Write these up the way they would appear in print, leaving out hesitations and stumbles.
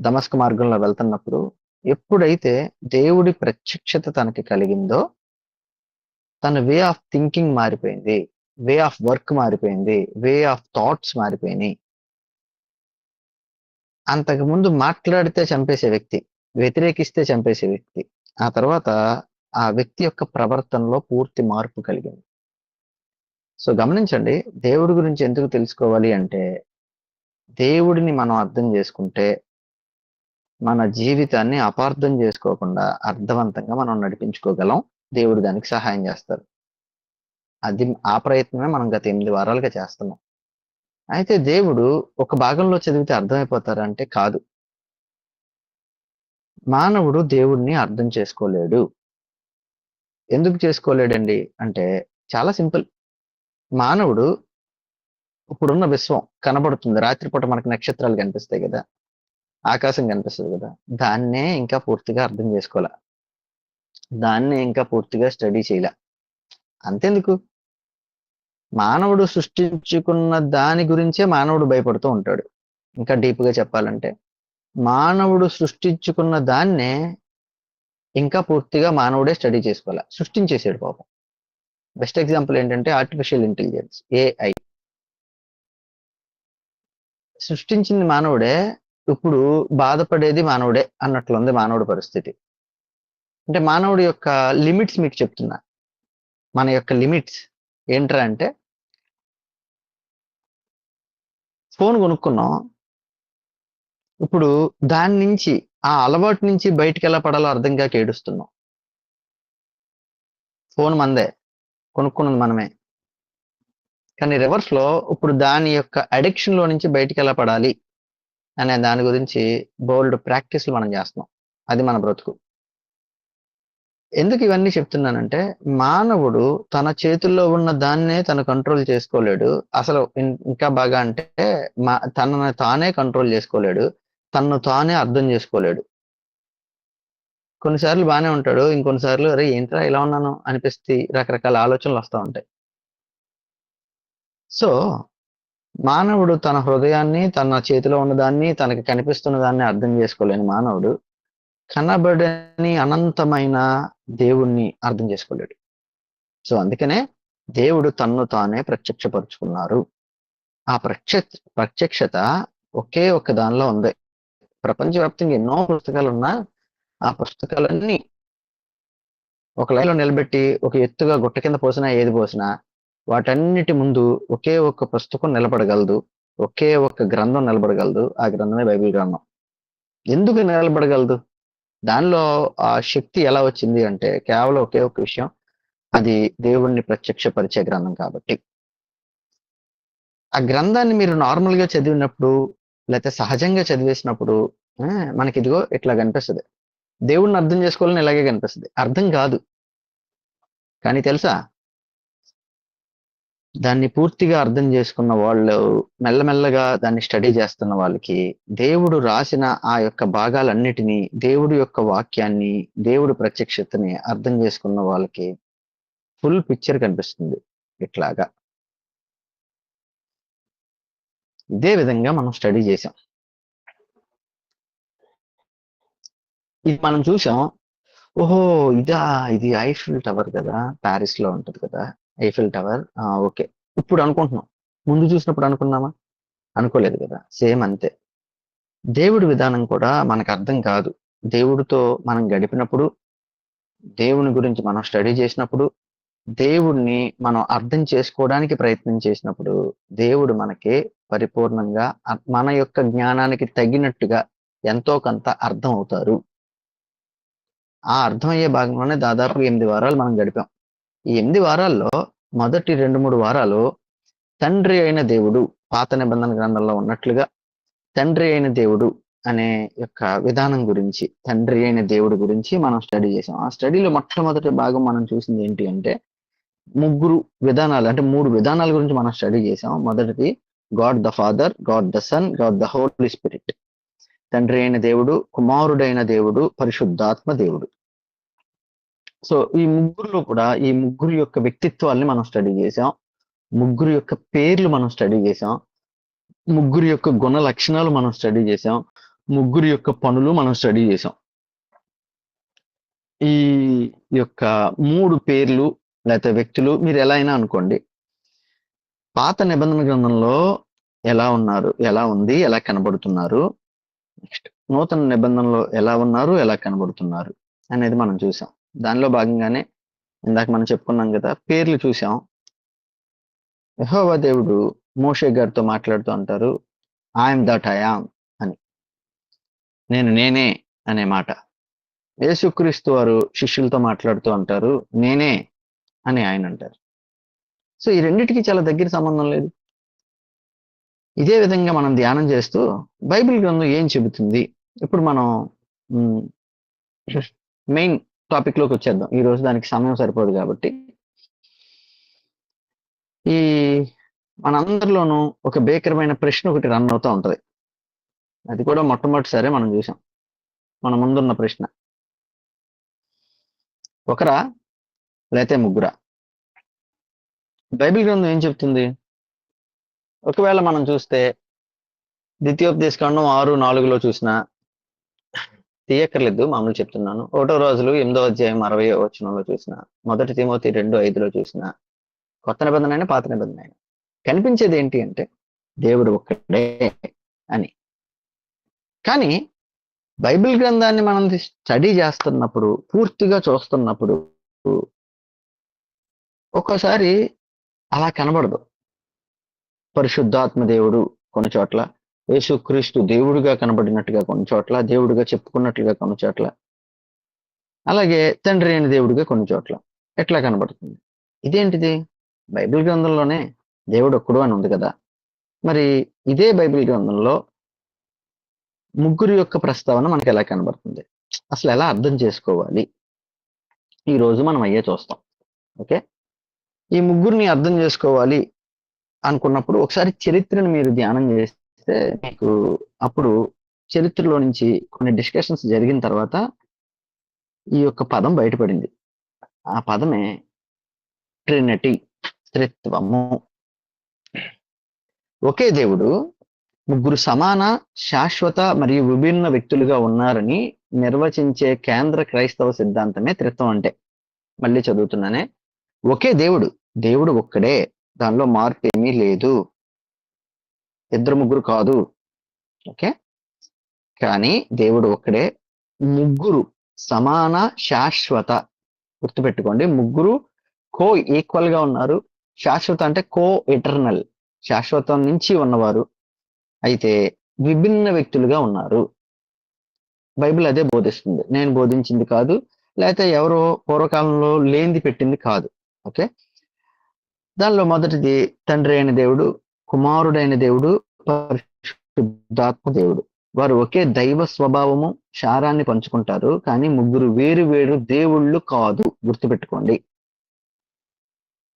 దమస్కు మార్గంలో వెళ్తున్నప్పుడు ఎప్పుడైతే దేవుడి ప్రత్యక్షత తనకి కలిగిందో తన వే ఆఫ్ థింకింగ్ మారిపోయింది, వే ఆఫ్ వర్క్ మారిపోయింది, వే ఆఫ్ థాట్స్ మారిపోయినాయి. అంతకుముందు మాట్లాడితే చంపేసే వ్యక్తి, వ్యతిరేకిస్తే చంపేసే వ్యక్తి, ఆ తర్వాత ఆ వ్యక్తి యొక్క ప్రవర్తనలో పూర్తి మార్పు కలిగింది. సో గమనించండి, దేవుడి గురించి ఎందుకు తెలుసుకోవాలి అంటే, దేవుడిని మనం అర్థం చేసుకుంటే మన జీవితాన్ని అపార్థం చేసుకోకుండా అర్థవంతంగా మనం నడిపించుకోగలం. దేవుడు దానికి సహాయం చేస్తారు. ఆ ప్రయత్నమే మనం గత 8 వారాలుగా చేస్తున్నాం. అయితే దేవుడు ఒక భాగంలో చదివితే అర్థమైపోతారంటే కాదు. మానవుడు దేవుడిని అర్థం చేసుకోలేడు. ఎందుకు చేసుకోలేడండి అంటే చాలా సింపుల్. మానవుడు ఇప్పుడున్న విశ్వం కనబడుతుంది. రాత్రిపూట మనకు నక్షత్రాలు కనిపిస్తాయి కదా! ఆకాశం కనిపిస్తది కదా! దాన్నే ఇంకా పూర్తిగా అర్థం చేసుకోల. దాన్నే ఇంకా పూర్తిగా స్టడీ చేయల. అంతెందుకు? మానవుడు సృష్టించుకున్న దాని గురించే మానవుడు భయపడుతూ ఉంటాడు. ఇంకా డీప్‌గా చెప్పాలంటే, మానవుడు సృష్టించుకున్న దాన్నే ఇంకా పూర్తిగా మానవుడే స్టడీ చేసుకోల. సృష్టించేసాడు పాపం. బెస్ట్ ఎగ్జాంపుల్ ఏంటంటే ఆర్టిఫిషియల్ ఇంటెలిజెన్స్, ఏఐ. సృష్టించింది మానవుడే. ఇప్పుడు బాధపడేది మానవుడే అన్నట్లుంది మానవుడి పరిస్థితి. అంటే మానవుడి యొక్క లిమిట్స్ మీకు చెప్తున్నా. మన యొక్క లిమిట్స్ ఏంట్రా అంటే, ఫోన్ కొనుక్కున్నాం. ఇప్పుడు దాని నుంచి, ఆ అలవాటు నుంచి బయటికెలా పడాలో అర్థం కాక ఏడుస్తున్నాం. ఫోన్ మనదే. కొనుక్కున్నది మనమే. కానీ రివర్స్‌లో ఇప్పుడు దాని యొక్క అడిక్షన్‌లో నుంచి బయటికెలా పడాలి అనే దాని గురించి బోలెడు ప్రాక్టీస్‌లు మనం చేస్తున్నాం. అది మన బ్రతుకు. ఎందుకు ఇవన్నీ చెప్తున్నానంటే, మానవుడు తన చేతుల్లో ఉన్న దాన్నే తను కంట్రోల్ చేసుకోలేడు. అసలు ఇంకా బాగా అంటే తనను తానే కంట్రోల్ చేసుకోలేడు. తనను తానే అర్థం చేసుకోలేడు. కొన్నిసార్లు బానే ఉంటాడు. ఇంకొన్ని సార్లు అరే! ఏంట్రా ఇలా ఉన్నాను అనిపిస్తే రకరకాల ఆలోచనలు వస్తా ఉంటాయి. సో, మానవుడు తన హృదయాన్ని, తన చేతిలో ఉన్నదాన్ని, తనకి కనిపిస్తున్న దాన్ని అర్థం చేసుకోలేని మానవుడు కనబడని అనంతమైన దేవుణ్ణి అర్థం చేసుకోలేడు. సో, అందుకనే దేవుడు తన్ను తానే ప్రత్యక్షపరుచుకున్నారు. ఆ ప్రత్యక్షత ఒకే ఒక్క దానిలో ఉంది. ప్రపంచవ్యాప్తంగా ఎన్నో పుస్తకాలున్నా, ఆ పుస్తకాలన్నీ ఒక లైన్‌లో నిలబెట్టి, ఒక ఎత్తుగా గుట్ట కింద పోసినా, ఏది పోసినా, వాటన్నిటి ముందు ఒకే ఒక్క పుస్తకం నిలబడగలదు. ఒకే ఒక్క గ్రంథం నిలబడగలదు. ఆ గ్రంథమే బైబిల్ గ్రంథం. ఎందుకు నిలబడగలదు? దానిలో ఆ శక్తి ఎలా వచ్చింది అంటే, కేవలం ఒకే ఒక్క విషయం. అది దేవుణ్ణి ప్రత్యక్షపరిచే గ్రంథం కాబట్టి. ఆ గ్రంథాన్ని మీరు నార్మల్‌గా చదివినప్పుడు, లేతే సహజంగా చదివేసినప్పుడు మనకిదిగో ఇట్లా కనిపిస్తది. దేవుడిని అర్థం చేసుకోవాలని ఇలాగే కనిపిస్తది. అర్థం కాదు. కానీ తెలుసా? దాన్ని పూర్తిగా అర్థం చేసుకున్న వాళ్ళు, మెల్లమెల్లగా దాన్ని స్టడీ చేస్తున్న వాళ్ళకి, దేవుడు రాసిన ఆ యొక్క భాగాలన్నిటిని, దేవుడి యొక్క వాక్యాన్ని, దేవుడి ప్రత్యక్షతని అర్థం చేసుకున్న వాళ్ళకి ఫుల్ పిక్చర్ కనిపిస్తుంది ఇట్లాగా. ఇదే విధంగా మనం స్టడీ చేసాం. ఇది మనం చూసాం. ఓహో! ఇది ఐఫిల్ టవర్ కదా! పారిస్‌లో ఉంటది కదా! Eiffel tower. ఓకే. ఇప్పుడు అనుకుంటున్నాం. ముందు చూసినప్పుడు అనుకున్నామా? అనుకోలేదు కదా! సేమ్ అంతే. దేవుడి విధానం కూడా మనకు అర్థం కాదు. దేవుడితో మనం గడిపినప్పుడు, దేవుని గురించి మనం స్టడీ చేసినప్పుడు, దేవుడిని మనం అర్థం చేసుకోవడానికి ప్రయత్నం చేసినప్పుడు, దేవుడు మనకి పరిపూర్ణంగా మన యొక్క జ్ఞానానికి తగినట్టుగా ఎంతో కొంత అర్థం అవుతారు. ఆ అర్థమయ్యే భాగంలోనే దాదాపు 8 వారాలు మనం గడిపాం. ఈ 8 వారాల్లో మొదటి 2, 3 వారాలు తండ్రి అయిన దేవుడు, పాత నిబంధన గ్రంథంలో ఉన్నట్లుగా తండ్రి అయిన దేవుడు అనే యొక్క విధానం గురించి, తండ్రి అయిన దేవుడి గురించి మనం స్టడీ చేసాం. ఆ స్టడీలో మొట్టమొదటి భాగం మనం చూసింది ఏంటి అంటే, ముగ్గురు విధానాలు అంటే 3 విధానాల గురించి మనం స్టడీ చేసాం. మొదటిది God the Father, God the Son, God the Holy Spirit. తండ్రి అయిన దేవుడు, కుమారుడైన దేవుడు, పరిశుద్ధాత్మ దేవుడు. సో ఈ ముగ్గురులో కూడా ఈ ముగ్గురు యొక్క వ్యక్తిత్వాల్ని మనం స్టడీ చేసాం. ముగ్గురు యొక్క పేర్లు మనం స్టడీ చేసాం. ముగ్గురు యొక్క గుణ లక్షణాలు మనం స్టడీ చేసాం. ముగ్గురు యొక్క పనులు మనం స్టడీ చేసాం. ఈ యొక్క 3 పేర్లు లేకపోతే వ్యక్తులు మీరు ఎలా అయినా అనుకోండి. పాత నిబంధన గ్రంథంలో ఎలా ఉన్నారు, ఎలా ఉంది, ఎలా కనబడుతున్నారు, నెక్స్ట్ నూతన నిబంధనలో ఎలా ఉన్నారు, ఎలా కనబడుతున్నారు అనేది మనం చూసాం. దానిలో భాగంగానే ఇందాక మనం చెప్పుకున్నాం కదా, పేర్లు చూసాం. యెహోవా దేవుడు మోషే గారితో మాట్లాడుతూ అంటారు, ఐఎమ్ దట్ ఐ యామ్ అని, నేనే అనే మాట. యేసుక్రీస్తు వారు శిష్యులతో మాట్లాడుతూ అంటారు, నేనే అని ఆయన అంటారు. సో ఈ రెండిటికి చాలా దగ్గర సంబంధం లేదు. ఇదే విధంగా మనం ధ్యానం చేస్తూ బైబిల్ గ్రంథం ఏం చెబుతుంది. ఇప్పుడు మనం మెయిన్ టాపిక్ లోకి వచ్చేద్దాం. ఈ రోజు దానికి సమయం సరిపోదు కాబట్టి. ఈ మనందరిలోనూ ఒక భీకరమైన ప్రశ్న ఒకటి రన్ అవుతూ ఉంటది. అది కూడా మొట్టమొదటిసారి మనం చూసాం. మన ముందున్న ప్రశ్న, ఒకరా లేతే ముగ్గురా? బైబిల్ గ్రంథం ఏం చెప్తుంది? ఒకవేళ మనం చూస్తే ద్వితీయోపదేశకాండం 6:4 చూసినా తీయక్కర్లేదు, మామూలు చెప్తున్నాను. 1 రోజులు 8వ అధ్యాయం 60వ వచనంలో చూసిన, 1 తిమోతి 2:5 చూసిన, కొత్త నిబంధన అయినా పాత నిబంధన అయినా కనిపించేది ఏంటి అంటే దేవుడు ఒక్కడే అని. కానీ బైబిల్ గ్రంథాన్ని మనం స్టడీ చేస్తున్నప్పుడు, పూర్తిగా చూస్తున్నప్పుడు ఒక్కోసారి అలా కనబడదు. పరిశుద్ధాత్మ దేవుడు కొన్ని చోట్ల, యేసుక్రీస్తు దేవుడుగా కనబడినట్టుగా కొన్ని చోట్ల, దేవుడుగా చెప్పుకున్నట్లుగా కొన్ని చోట్ల, అలాగే తండ్రి అయిన దేవుడిగా కొన్ని చోట్ల ఎట్లా కనబడుతుంది. ఇదేంటిది? బైబిల్ గ్రంథంలోనే దేవుడు ఒక్కడు అని ఉంది కదా. మరి ఇదే బైబిల్ గ్రంథంలో ముగ్గురు యొక్క ప్రస్తావన మనకి ఎలా కనబడుతుంది, అసలు ఎలా అర్థం చేసుకోవాలి, ఈ రోజు మనం అయ్యే చూస్తాం. ఓకే, ఈ ముగ్గురిని అర్థం చేసుకోవాలి అనుకున్నప్పుడు ఒకసారి చరిత్రను మీరు ధ్యానం చేస్తే మీకు అప్పుడు చరిత్రలో నుంచి కొన్ని డిస్కషన్స్ జరిగిన తర్వాత ఈ యొక్క పదం బయటపడింది. ఆ పదమే ట్రినిటీ, త్రిత్వము. ఒకే దేవుడు ముగ్గురు సమాన, శాశ్వత మరియు విభిన్న వ్యక్తులుగా ఉన్నారని నిర్వచించే కేంద్ర క్రైస్తవ సిద్ధాంతమే త్రిత్వం అంటే. మళ్ళీ చదువుతున్నానే, ఒకే దేవుడు, దేవుడు ఒక్కడే, దానిలో మార్పు ఏమీ లేదు, ఇద్దరు ముగ్గురు కాదు. ఓకే, కానీ దేవుడు ఒక్కడే, ముగ్గురు సమాన, శాశ్వత. గుర్తుపెట్టుకోండి, ముగ్గురు కో ఈక్వల్ గా ఉన్నారు. శాశ్వత అంటే కో ఎటర్నల్, శాశ్వతం నుంచి ఉన్నవారు, అయితే విభిన్న వ్యక్తులుగా ఉన్నారు. బైబిల్ అదే బోధిస్తుంది, నేను బోధించింది కాదు, లేకపోతే ఎవరో పూర్వకాలంలో లేనిది పెట్టింది కాదు. ఓకే, దానిలో మొదటిది తండ్రి అయిన దేవుడు, కుమారుడైన దేవుడు, పరిశుద్ధాత్మ దేవుడు. వారు ఒకే దైవ స్వభావము, శారాన్ని పంచుకుంటారు, కానీ ముగ్గురు వేరు వేరు దేవుళ్ళు కాదు. గుర్తుపెట్టుకోండి.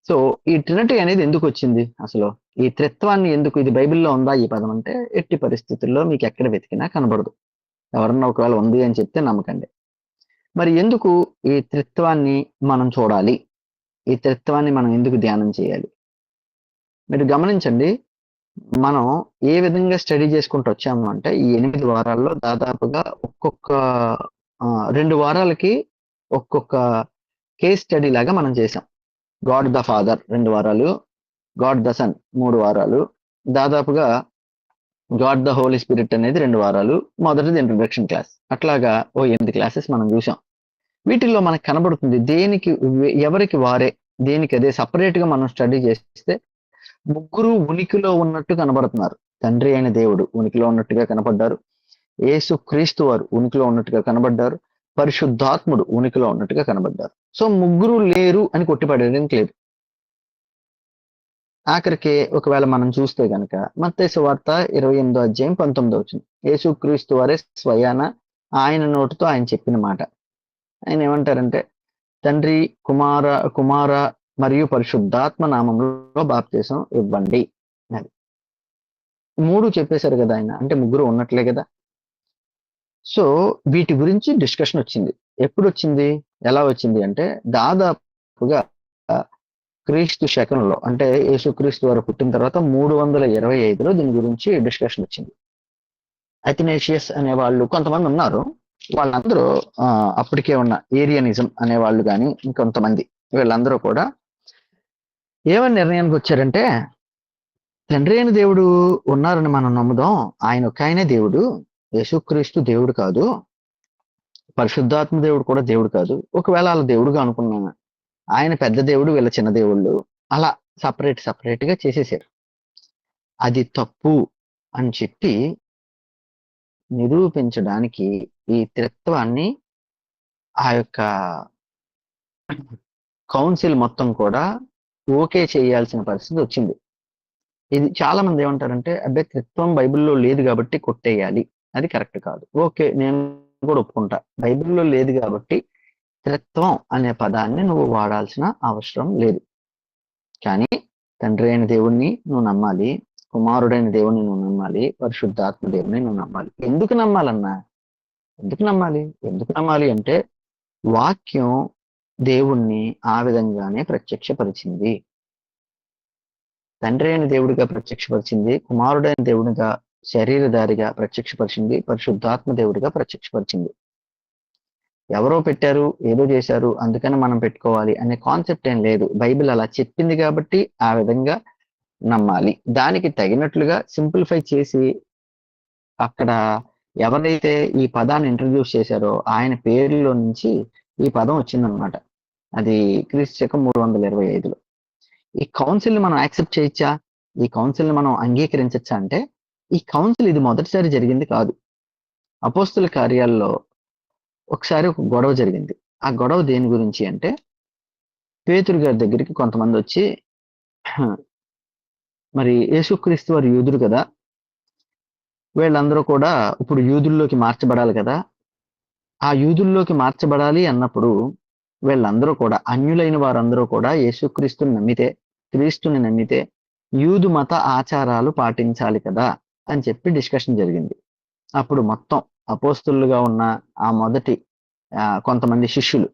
సో ఈ ట్రినిటీ అనేది ఎందుకు వచ్చింది అసలు? ఈ త్రిత్వాన్ని ఎందుకు, ఇది బైబిల్లో ఉందా ఈ పదం అంటే ఎట్టి పరిస్థితుల్లో మీకు ఎక్కడ వెతికినా కనబడదు. ఎవరన్నా ఒకవేళ ఉంది అని చెప్తే నమ్మకండి. మరి ఎందుకు ఈ త్రిత్వాన్ని మనం చూడాలి, ఈ త్రిత్వాన్ని మనం ఎందుకు ధ్యానం చేయాలి? మీరు గమనించండి, మనం ఏ విధంగా స్టడీ చేసుకుంటూ వచ్చాము అంటే ఈ 8 వారాల్లో దాదాపుగా ఒక్కొక్క 2 వారాలకి ఒక్కొక్క కేస్ స్టడీ లాగా మనం చేసాం. గాడ్ ద ఫాదర్ 2 వారాలు, గాడ్ ద సన్ 3 వారాలు, దాదాపుగా గాడ్ ద హోలీ స్పిరిట్ అనేది 2 వారాలు, మొదటిది ఇంట్రొడక్షన్ క్లాస్. అట్లాగా ఓ 8 క్లాసెస్ మనం చూసాం. వీటిల్లో మనకు కనబడుతుంది దేనికి ఎవరికి వారే, దేనికి అదే సపరేట్ గా మనం స్టడీ చేస్తే ముగ్గురు ఉనికిలో ఉన్నట్టు కనబడుతున్నారు. తండ్రి అయిన దేవుడు ఉనికిలో ఉన్నట్టుగా కనబడ్డారు, యేసు క్రీస్తు వారు ఉనికిలో ఉన్నట్టుగా కనబడ్డారు, పరిశుద్ధాత్ముడు ఉనికిలో ఉన్నట్టుగా కనబడ్డారు. సో ముగ్గురు లేరు అని కొట్టిపడేయడానికి లేదు. ఆఖరికి ఒకవేళ మనం చూస్తే గనక మత్తయి సువార్త 28వ అధ్యాయం 19వ వచనం, యేసు క్రీస్తు వారే స్వయాన ఆయన నోటితో ఆయన చెప్పిన మాట. ఆయన ఏమంటారంటే, తండ్రి, కుమార మరియు పరిశుద్ధాత్మ నామంలో బాప్తీసం ఇవ్వండి అది. 3 చెప్పేశారు కదా ఆయన, అంటే ముగ్గురు ఉన్నట్లే కదా. సో వీటి గురించి డిస్కషన్ వచ్చింది. ఎప్పుడు వచ్చింది, ఎలా వచ్చింది అంటే దాదాపుగా క్రీస్తు శకంలో, అంటే యేసుక్రీస్తు వారు పుట్టిన తర్వాత 325లో దీని గురించి డిస్కషన్ వచ్చింది. అథినేషియస్ అనే వాళ్ళు కొంతమంది ఉన్నారు. వాళ్ళందరూ అప్పటికే ఉన్న ఏరియనిజం అనే వాళ్ళు కానీ ఇంకొంతమంది వీళ్ళందరూ కూడా ఏమని నిర్ణయానికి వచ్చారంటే, తండ్రి అయిన దేవుడు ఉన్నారని మనం నమ్ముదాం. ఆయన ఒక ఆయనే దేవుడు. యేసుక్రీస్తు దేవుడు కాదు. పరిశుద్ధాత్మ దేవుడు కూడా దేవుడు కాదు. ఒకవేళ అలా దేవుడుగా అనుకున్నా, ఆయన పెద్ద దేవుడు, వీళ్ళ చిన్న దేవుళ్ళు. అలా సపరేట్ గా చేసేసారు. అది తప్పు అని చెప్పి నిరూపించడానికి ఈ త్రిత్వాన్ని ఆ యొక్క కౌన్సిల్ మొత్తం కూడా ఓకే చేయాల్సిన పరిస్థితి వచ్చింది. ఇది చాలా మంది ఏమంటారంటే, అబ్బే త్రిత్వం బైబిల్లో లేదు కాబట్టి కొట్టేయాలి, అది కరెక్ట్ కాదు. ఓకే, నేను కూడా ఒప్పుకుంటా, బైబిల్లో లేదు కాబట్టి త్రిత్వం అనే పదాన్ని నువ్వు వాడాల్సిన అవసరం లేదు. కానీ తండ్రి అయిన దేవుణ్ణి నువ్వు నమ్మాలి, కుమారుడైన దేవుణ్ణి నువ్వు నమ్మాలి, పరిశుద్ధాత్మ దేవుణ్ణి నువ్వు నమ్మాలి. ఎందుకు నమ్మాలన్నా? ఎందుకు నమ్మాలి అంటే, వాక్యం దేవుణ్ణి ఆ విధంగానే ప్రత్యక్షపరిచింది. తండ్రి అయిన దేవుడిగా ప్రత్యక్షపరిచింది, కుమారుడైన దేవుడిగా శరీరధారిగా ప్రత్యక్షపరిచింది, పరిశుద్ధాత్మ దేవుడిగా ప్రత్యక్షపరిచింది. ఎవరో పెట్టారు, ఏదో చేశారు, అందుకని మనం పెట్టుకోవాలి అనే కాన్సెప్ట్ ఏం లేదు. బైబిల్ అలా చెప్పింది కాబట్టి ఆ విధంగా నమ్మాలి. దానికి తగినట్లుగా సింప్లిఫై చేసి అక్కడ ఎవరైతే ఈ పదాన్ని ఇంట్రడ్యూస్ చేశారో ఆయన పేరులో నుంచి ఈ పదం వచ్చిందనమాట. అది క్రీస్తు శకం 325లో. ఈ కౌన్సిల్ ని మనం యాక్సెప్ట్ చేయొచ్చా? ఈ కౌన్సిల్ ని మనం అంగీకరించచ్చా అంటే, ఈ కౌన్సిల్ ఇది మొదటిసారి జరిగింది కాదు. అపోస్తుల కార్యాల్లో ఒకసారి ఒక గొడవ జరిగింది. ఆ గొడవ దేని గురించి అంటే, పేతురు గారి దగ్గరికి కొంతమంది వచ్చి, మరి యేసుక్రీస్తు వారు యూదుడు కదా, వీళ్ళందరూ కూడా ఇప్పుడు యూదుల్లోకి మార్చబడాలి కదా, ఆ యూదుల్లోకి మార్చబడాలి అన్నప్పుడు వీళ్ళందరూ కూడా, అన్యులైన వారందరూ కూడా క్రీస్తుని నమ్మితే యూదు మత ఆచారాలు పాటించాలి కదా అని చెప్పి డిస్కషన్ జరిగింది. అప్పుడు మొత్తం అపోస్తులుగా ఉన్న ఆ మొదటి కొంతమంది శిష్యులు,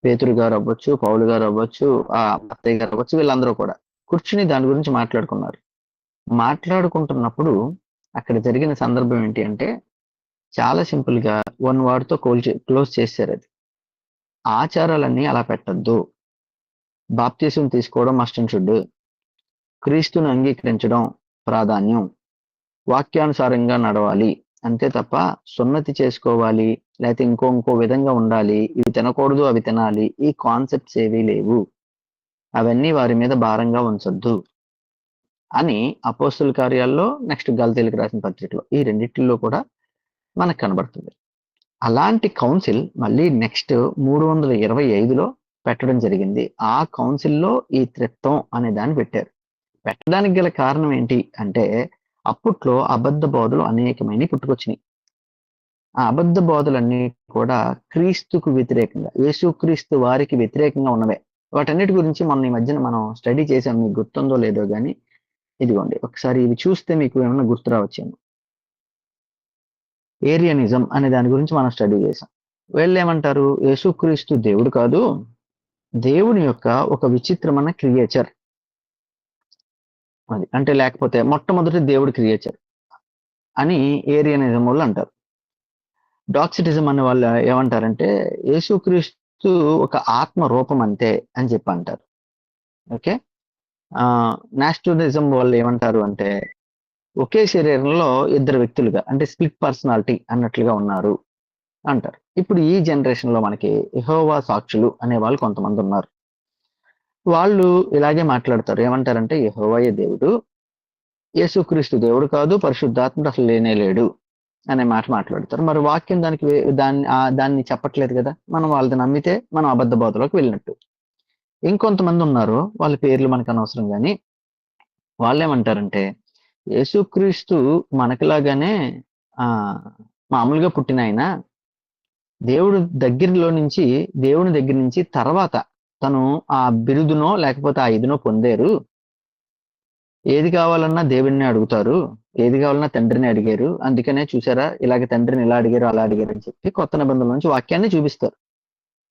పేతురు గారు అవ్వచ్చు, పౌలు గారు అవ్వచ్చు, మత్తయ్య గారు అవ్వచ్చు, వీళ్ళందరూ కూడా కూర్చుని దాని గురించి మాట్లాడుకున్నారు. మాట్లాడుకుంటున్నప్పుడు అక్కడ జరిగిన సందర్భం ఏంటి అంటే, చాలా సింపుల్ గా వన్ వర్డ్ తో క్లోజ్ చేశారు. అది ఆచారాలన్నీ అలా పెట్టద్దు, బాప్తిసం తీసుకోవడం మస్ట్ అండ్ షుడ్, క్రీస్తుని అంగీకరించడం ప్రాధాన్యం, వాక్యానుసారంగా నడవాలి అంతే తప్ప సున్నతి చేసుకోవాలి లేకపోతే ఇంకో విధంగా ఉండాలి, ఇవి తినకూడదు అవి తినాలి, ఈ కాన్సెప్ట్స్ ఏవీ లేవు, అవన్నీ వారి మీద భారంగా ఉంచొద్దు అని అపోస్తుల కార్యాల్లో, నెక్స్ట్ గలతీయులకు రాసిన పత్రికలో, ఈ రెండిట్లో కూడా మనకు కనబడుతుంది. అలాంటి కౌన్సిల్ మళ్ళీ నెక్స్ట్ 325లో పెట్టడం జరిగింది. ఆ కౌన్సిల్లో ఈ త్రిత్వం అనే దాన్ని పెట్టారు. పెట్టడానికి గల కారణం ఏంటి అంటే, అప్పట్లో అబద్ధ బోధలు అనేకమైనవి పుట్టుకొచ్చినాయి. ఆ అబద్ధ బోధలన్నీ కూడా క్రీస్తుకు వ్యతిరేకంగా, యేసుక్రీస్తు వారికి వ్యతిరేకంగా ఉన్నవే. వాటన్నిటి గురించి మొన్న ఈ మధ్యన మనం స్టడీ చేసాం, మీకు గుర్తుందో లేదో కానీ, ఇదిగోండి ఒకసారి ఇవి చూస్తే మీకు ఏమైనా గుర్తు రావచ్చేమో. ఏరియనిజం అనే దాని గురించి మనం స్టడీ చేసాం. వీళ్ళు ఏమంటారు, యేసుక్రీస్తు దేవుడు కాదు, దేవుని యొక్క ఒక విచిత్రమైన క్రియేచర్ అది, అంటే లేకపోతే మొట్టమొదటి దేవుడి క్రియేచర్ అని ఏరియనిజం వాళ్ళు అంటారు. డాక్సిటిజం అనే వాళ్ళు ఏమంటారంటే, యేసుక్రీస్తు ఒక ఆత్మ రూపం అంతే అని చెప్పి అంటారు. ఓకే, నాస్టోనిజం వాళ్ళు ఏమంటారు అంటే, ఒకే శరీరంలో ఇద్దరు వ్యక్తులుగా, అంటే స్ప్లిట్ పర్సనాలిటీ అన్నట్లుగా ఉన్నారు అంటారు. ఇప్పుడు ఈ జనరేషన్ లో మనకి యెహోవా సాక్షులు అనే వాళ్ళు కొంతమంది ఉన్నారు. వాళ్ళు ఇలాగే మాట్లాడతారు. ఏమంటారంటే, యెహోవాయే దేవుడు, యేసుక్రీస్తు దేవుడు కాదు, పరిశుద్ధాత్ముడు అసలు లేనే లేడు అనే మాట మాట్లాడతారు. మరి వాక్యం దాన్ని చెప్పట్లేదు కదా, మనం వాళ్ళని నమ్మితే మనం అబద్ధ బోధలోకి వెళ్ళినట్టు. ఇంకొంతమంది ఉన్నారు, వాళ్ళ పేర్లు మనకు అనవసరం కానీ, వాళ్ళు ఏమంటారంటే, యేసుక్రీస్తు మనకిలాగానే మామూలుగా పుట్టిన ఆయన, దేవుని దగ్గర నుంచి తర్వాత తను ఆ బిరుదునో లేకపోతే ఆ ఇదినో పొందారు. ఏది కావాలన్నా దేవుడిని అడుగుతారు, ఏది కావాలన్నా తండ్రిని అడిగారు, అందుకనే చూసారా ఇలాగ తండ్రిని ఇలా అడిగారు అలా అడిగారు అని చెప్పి కొత్త నిబంధనల నుంచి వాక్యాన్ని చూపిస్తారు.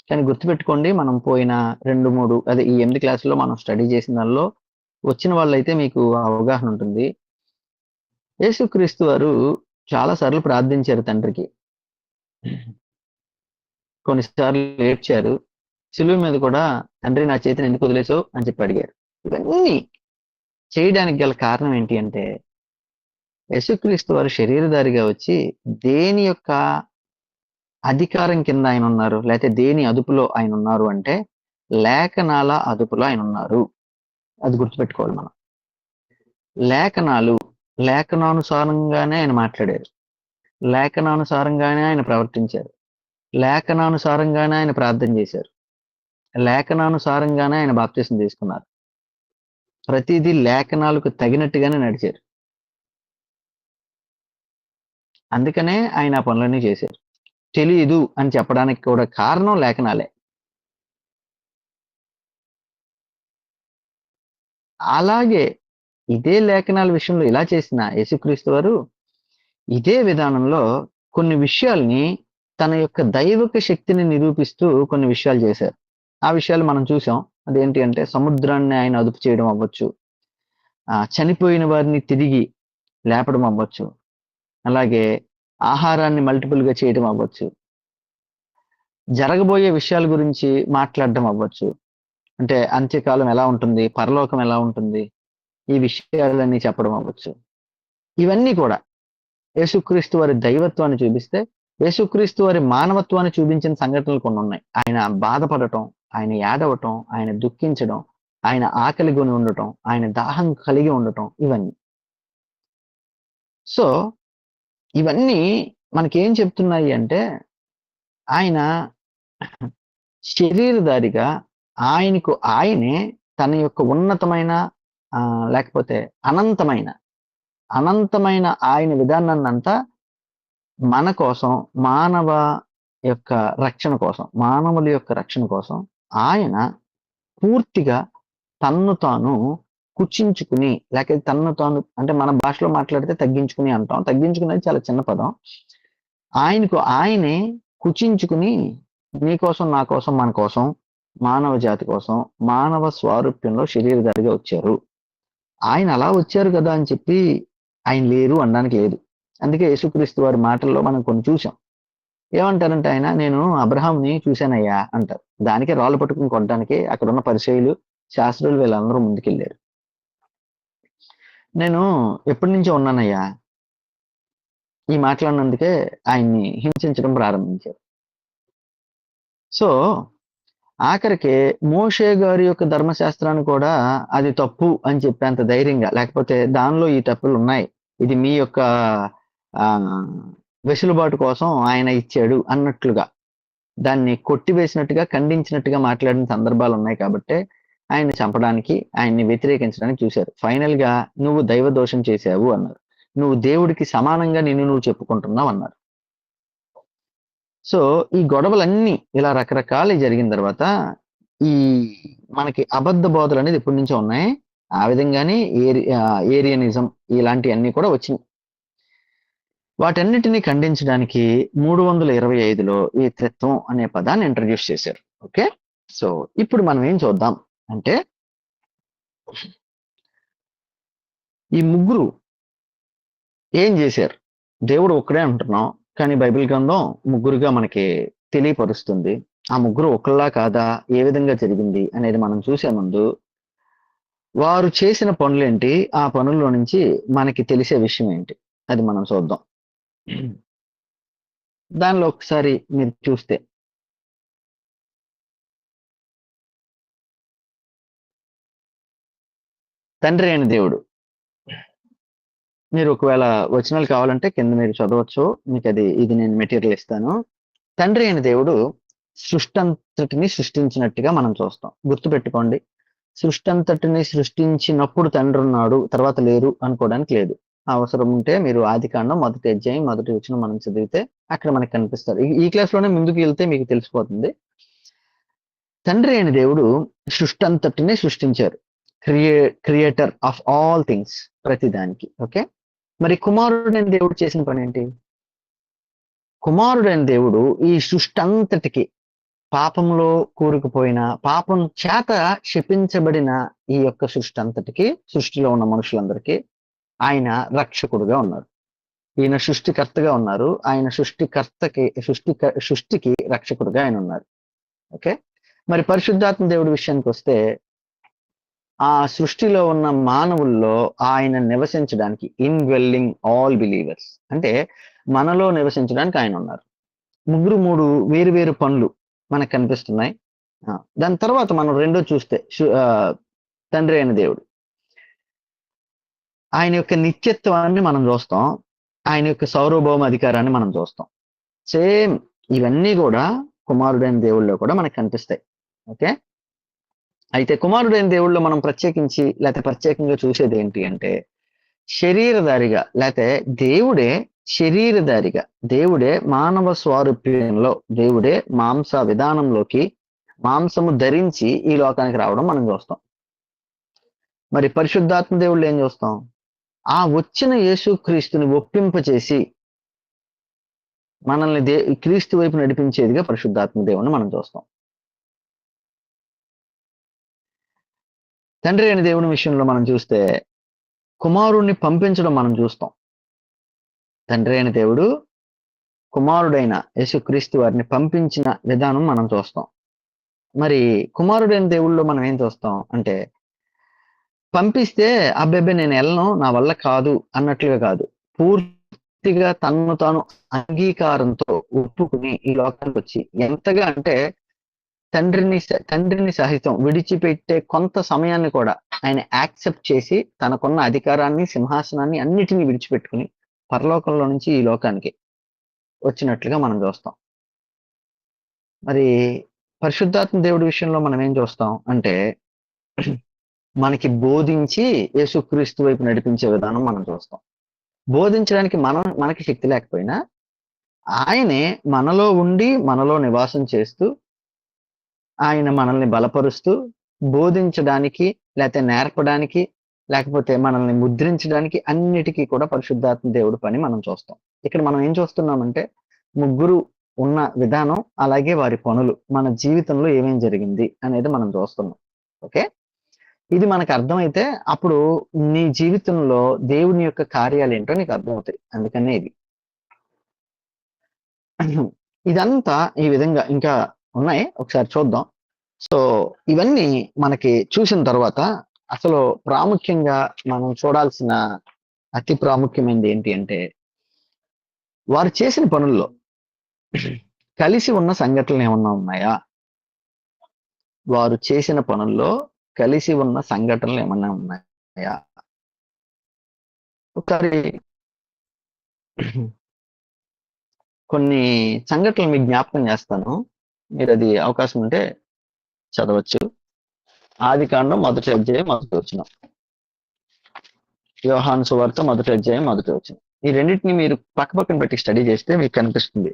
కానీ గుర్తుపెట్టుకోండి, మనం పోయిన 2-3 అదే ఈ 8 క్లాసుల్లో మనం స్టడీ చేసిన దానిలో వచ్చిన వాళ్ళైతే మీకు అవగాహన ఉంటుంది. యేసుక్రీస్తు వారు చాలా సార్లు ప్రార్థించారు తండ్రికి. కొన్నిసార్లు ఏడ్చారు. సిలువ మీద కూడా తండ్రి నా చేతిని ఎందుకు వదిలేసావు అని చెప్పి అడిగారు. ఇవన్నీ చేయడానికి గల కారణం ఏంటి అంటే యేసుక్రీస్తు వారు శరీరధారిగా వచ్చి దేని యొక్క అధికారం కింద ఆయన ఉన్నారు, లేకపోతే దేని అదుపులో ఆయన ఉన్నారు అంటే లేఖనాల అదుపులో ఆయన ఉన్నారు. అది గుర్తుపెట్టుకోవాలి మనం. లేఖనాలు లేఖనానుసారంగానే ఆయన మాట్లాడారు. లేఖనానుసారంగానే ఆయన ప్రవర్తించారు. లేఖనానుసారంగానే ఆయన ప్రార్థన చేశారు. లేఖనానుసారంగానే ఆయన బాప్తీసం తీసుకున్నారు. ప్రతిదీ లేఖనాలకు తగినట్టుగానే నడిచారు. అందుకనే ఆయన ఆ పనులన్నీ చేశారు. తెలీదు అని చెప్పడానికి కూడా కారణం లేఖనాలే. అలాగే ఇదే లేఖనాల విషయంలో ఇలా చేసిన యేసుక్రీస్తు వారు ఇదే విధానంలో కొన్ని విషయాల్ని తన యొక్క దైవిక శక్తిని నిరూపిస్తూ కొన్ని విషయాలు చేశారు. ఆ విషయాలు మనం చూసాం. అదేంటి అంటే సముద్రాన్ని ఆయన అదుపు చేయడం అవ్వచ్చు. చనిపోయిన వారిని తిరిగి లేపడం అవ్వచ్చు. అలాగే ఆహారాన్ని మల్టిపుల్ గా చేయడం అవ్వచ్చు. జరగబోయే విషయాల గురించి మాట్లాడడం అవ్వచ్చు. అంటే అంత్యకాలం ఎలా ఉంటుంది, పరలోకం ఎలా ఉంటుంది, ఈ విషయాలన్నీ చెప్పడం అవ్వచ్చు. ఇవన్నీ కూడా యేసుక్రీస్తు వారి దైవత్వాన్ని చూపిస్తే, యేసుక్రీస్తు వారి మానవత్వాన్ని చూపించిన సంఘటనలు కొన్ని ఉన్నాయి. ఆయన బాధపడటం, ఆయన ఏడవటం, ఆయన దుఃఖించడం, ఆయన ఆకలి కొని ఉండటం, ఆయన దాహం కలిగి ఉండటం, ఇవన్నీ. సో ఇవన్నీ మనకేం చెప్తున్నాయి అంటే ఆయన శరీరధారిగా ఆయనకు ఆయనే తన యొక్క ఉన్నతమైన లేకపోతే అనంతమైన ఆయన విధానాన్నంతా మన కోసం, మానవుల యొక్క రక్షణ కోసం ఆయన పూర్తిగా తన్ను తాను కుచించుకుని, లేకపోతే తన్ను తాను అంటే మన భాషలో మాట్లాడితే తగ్గించుకుని అంటాం. తగ్గించుకునేది చాలా చిన్న పదం. ఆయనకు ఆయనే కుచించుకుని నీ కోసం, నా కోసం, మన కోసం, మానవ జాతి కోసం, మానవ స్వారూప్యంలో శరీరధారిగా వచ్చారు. ఆయన అలా వచ్చారు కదా అని చెప్పి ఆయన లేరు అనడానికి లేదు. అందుకే యేసుక్రీస్తు వారి మాటల్లో మనం కొన్ని చూసాం. ఏమంటారంటే ఆయన, నేను అబ్రహాంని చూశానయ్యా అంటారు. దానికే రాళ్ళు పట్టుకుని కొట్టడానికి అక్కడ ఉన్న పరిచయులు, శాస్త్రులు వీళ్ళందరూ ముందుకెళ్ళారు. నేను ఎప్పటి నుంచో ఉన్నానయ్యా, ఈ మాట్లాడినందుకే ఆయన్ని హింసించడం ప్రారంభించారు. సో ఆఖరికి మోషే గారి యొక్క ధర్మశాస్త్రాన్ని కూడా అది తప్పు అని చెప్పేంత ధైర్యంగా, లేకపోతే దానిలో ఈ తప్పులు ఉన్నాయి, ఇది మీ యొక్క వెసులుబాటు కోసం ఆయన ఇచ్చాడు అన్నట్లుగా దాన్ని కొట్టివేసినట్టుగా, ఖండించినట్టుగా మాట్లాడిన సందర్భాలు ఉన్నాయి. కాబట్టి ఆయన్ని చంపడానికి, ఆయన్ని వ్యతిరేకించడానికి చూశారు. ఫైనల్ గా నువ్వు దైవ దోషం చేశావు అన్నారు. నువ్వు దేవుడికి సమానంగా నిన్ను నువ్వు చెప్పుకుంటున్నావు అన్నారు. సో ఈ గొడవలన్నీ ఇలా రకరకాలు జరిగిన తర్వాత ఈ మనకి అబద్ధ బోధలు అనేది ఎప్పటి నుంచో ఉన్నాయి. ఆ విధంగానే ఏరియనిజం ఇలాంటివన్నీ కూడా వచ్చినాయి. వాటన్నిటిని ఖండించడానికి 325లో ఈ త్రిత్వం అనే పదాన్ని ఇంట్రడ్యూస్ చేశారు. ఓకే, సో ఇప్పుడు మనం ఏం చూద్దాం అంటే ఈ ముగ్గురు ఏం చేశారు. దేవుడు ఒక్కడే అంటున్నాం, కానీ బైబిల్ గ్రంథం ముగ్గురుగా మనకి తెలియపరుస్తుంది. ఆ ముగ్గురు ఒకళ్ళా కాదా, ఏ విధంగా జరిగింది అనేది మనం చూసే ముందు వారు చేసిన పనులేంటి, ఆ పనుల్లో నుంచి మనకి తెలిసే విషయం ఏంటి అది మనం చూద్దాం. దానిలో ఒకసారి మీరు చూస్తే తండ్రి అయిన దేవుడు, మీరు ఒకవేళ వచనాలు కావాలంటే కింద మీరు చదవచ్చు. మీకు ఇది నేను మెటీరియల్ ఇస్తాను. తండ్రి అయిన దేవుడు సృష్టి అంతటిని సృష్టించినట్టుగా మనం చూస్తాం. గుర్తుపెట్టుకోండి, సృష్టి అంతటిని సృష్టించినప్పుడు తండ్రి ఉన్నాడు, తర్వాత లేరు అనుకోవడానికి లేదు. అవసరం ఉంటే మీరు ఆదికాండం 1వ అధ్యాయం 1వ వచనం మనం చదివితే అక్కడ మనకి కనిపిస్తారు. ఈ క్లాస్ లోనే ముందుకు వెళ్తే మీకు తెలిసిపోతుంది. తండ్రి అయిన దేవుడు సృష్టి అంతటిని సృష్టించారు. క్రియేటర్ ఆఫ్ ఆల్ థింగ్స్, ప్రతిదానికి. ఓకే, మరి కుమారుడైన దేవుడు చేసిన పని ఏంటి? కుమారుడైన దేవుడు ఈ సృష్టి అంతటికి, పాపంలో కూరుకుపోయిన, పాపం చేత శపించబడిన ఈ యొక్క సృష్టి అంతటికి, సృష్టిలో ఉన్న మనుషులందరికీ ఆయన రక్షకుడుగా ఉన్నారు. ఈయన సృష్టికర్తగా ఉన్నారు. ఆయన సృష్టికి రక్షకుడుగా ఆయన ఉన్నారు. ఓకే. మరి పరిశుద్ధాత్మ దేవుడి విషయానికి వస్తే ఆ సృష్టిలో ఉన్న మానవుల్లో ఆయన నివసించడానికి ఇన్వెల్లింగ్ ఆల్ బిలీవర్స్ అంటే మనలో నివసించడానికి ఆయన ఉన్నారు. ముగ్గురు మూడు వేరు వేరు పనులు మనకు కనిపిస్తున్నాయి. దాని తర్వాత మనం రెండో చూస్తే తండ్రి అయిన దేవుడు ఆయన యొక్క నిత్యత్వాన్ని మనం చూస్తాం. ఆయన యొక్క సార్వభౌమ అధికారాన్ని మనం చూస్తాం. సేమ్ ఇవన్నీ కూడా కుమారుడైన దేవుళ్ళలో కూడా మనకు కనిపిస్తాయి. ఓకే. అయితే కుమారుడైన దేవుళ్ళలో మనం ప్రత్యేకంగా చూసేది ఏంటి అంటే శరీరధారిగా లేకపోతే దేవుడే మానవ స్వారూప్యంలో దేవుడే మాంస విధానంలోకి మాంసము ధరించి ఈ లోకానికి రావడం మనం చూస్తాం. మరి పరిశుద్ధాత్మ దేవుళ్ళు ఏం చూస్తాం? ఆ వచ్చిన యేసుక్రీస్తుని ఒప్పింపచేసి మనల్ని క్రీస్తు వైపు నడిపించేదిగా పరిశుద్ధాత్మ దేవుణ్ణి మనం చూస్తాం. తండ్రి అయిన దేవుని విషయంలో మనం చూస్తే కుమారుణ్ణి పంపించడం మనం చూస్తాం. తండ్రి అయిన దేవుడు కుమారుడైన యేసుక్రీస్తు వారిని పంపించిన విధానం మనం చూస్తాం. మరి కుమారుడైన దేవుళ్ళలో మనం ఏం చూస్తాం అంటే పంపిస్తే అబ్బెబ్బే నేను వెళ్ళను, నా వల్ల కాదు అన్నట్లుగా కాదు. పూర్తిగా తనను తాను అంగీకారంతో ఒప్పుకుని ఈ లోకానికి వచ్చి ఎంతగా అంటే తండ్రిని సహితం విడిచిపెట్టే కొంత సమయాన్ని కూడా ఆయన యాక్సెప్ట్ చేసి తనకున్న అధికారాన్ని సింహాసనాన్ని అన్నిటినీ విడిచిపెట్టుకుని పరలోకంలో నుంచి ఈ లోకానికి వచ్చినట్లుగా మనం చూస్తాం. మరి పరిశుద్ధాత్మ దేవుడి విషయంలో మనం ఏం చూస్తాం అంటే మనకి బోధించి యేసుక్రీస్తు వైపు నడిపించే విధానం మనం చూస్తాం. బోధించడానికి మనకి శక్తి లేకపోయినా ఆయనే మనలో ఉండి మనలో నివాసం చేస్తూ ఆయన మనల్ని బలపరుస్తూ బోధించడానికి లేకపోతే నేర్పడానికి లేకపోతే మనల్ని ముద్రించడానికి అన్నిటికీ కూడా పరిశుద్ధాత్మ దేవుడి పని మనం చూస్తాం. ఇక్కడ మనం ఏం చూస్తున్నామంటే ముగ్గురు ఉన్న విధానం అలాగే వారి పనులు మన జీవితంలో ఏమేం జరిగింది అనేది మనం చూస్తున్నాం. ఓకే. ఇది మనకు అర్థమైతే అప్పుడు నీ జీవితంలో దేవుని యొక్క కార్యాలు ఏంటో నీకు అర్థమవుతాయి. అందుకనే ఇదంతా ఈ విధంగా ఇంకా ఉన్నాయి, ఒకసారి చూద్దాం. సో ఇవన్నీ మనకి చూసిన తర్వాత అసలు ప్రాముఖ్యంగా మనం చూడాల్సిన అతి ప్రాముఖ్యమైనది ఏంటి అంటే వారు చేసిన పనుల్లో కలిసి ఉన్న సంఘటనలు ఏమన్నా ఉన్నాయా? వారు చేసిన పనుల్లో కలిసి ఉన్న సంఘటనలు ఏమన్నా ఉన్నాయా? ఒకసారి కొన్ని సంఘటనలు మీకు జ్ఞాపకం చేస్తాను, మీరు అది అవకాశం ఉంటే చదవచ్చు. ఆదికాండం 1వ అధ్యాయం 1వ వచనం, యోహాను సువార్త 1వ అధ్యాయం 1వ వచనం. ఈ రెండింటిని మీరు పక్కపక్కన పెట్టి స్టడీ చేస్తే మీకు కనిపిస్తుంది.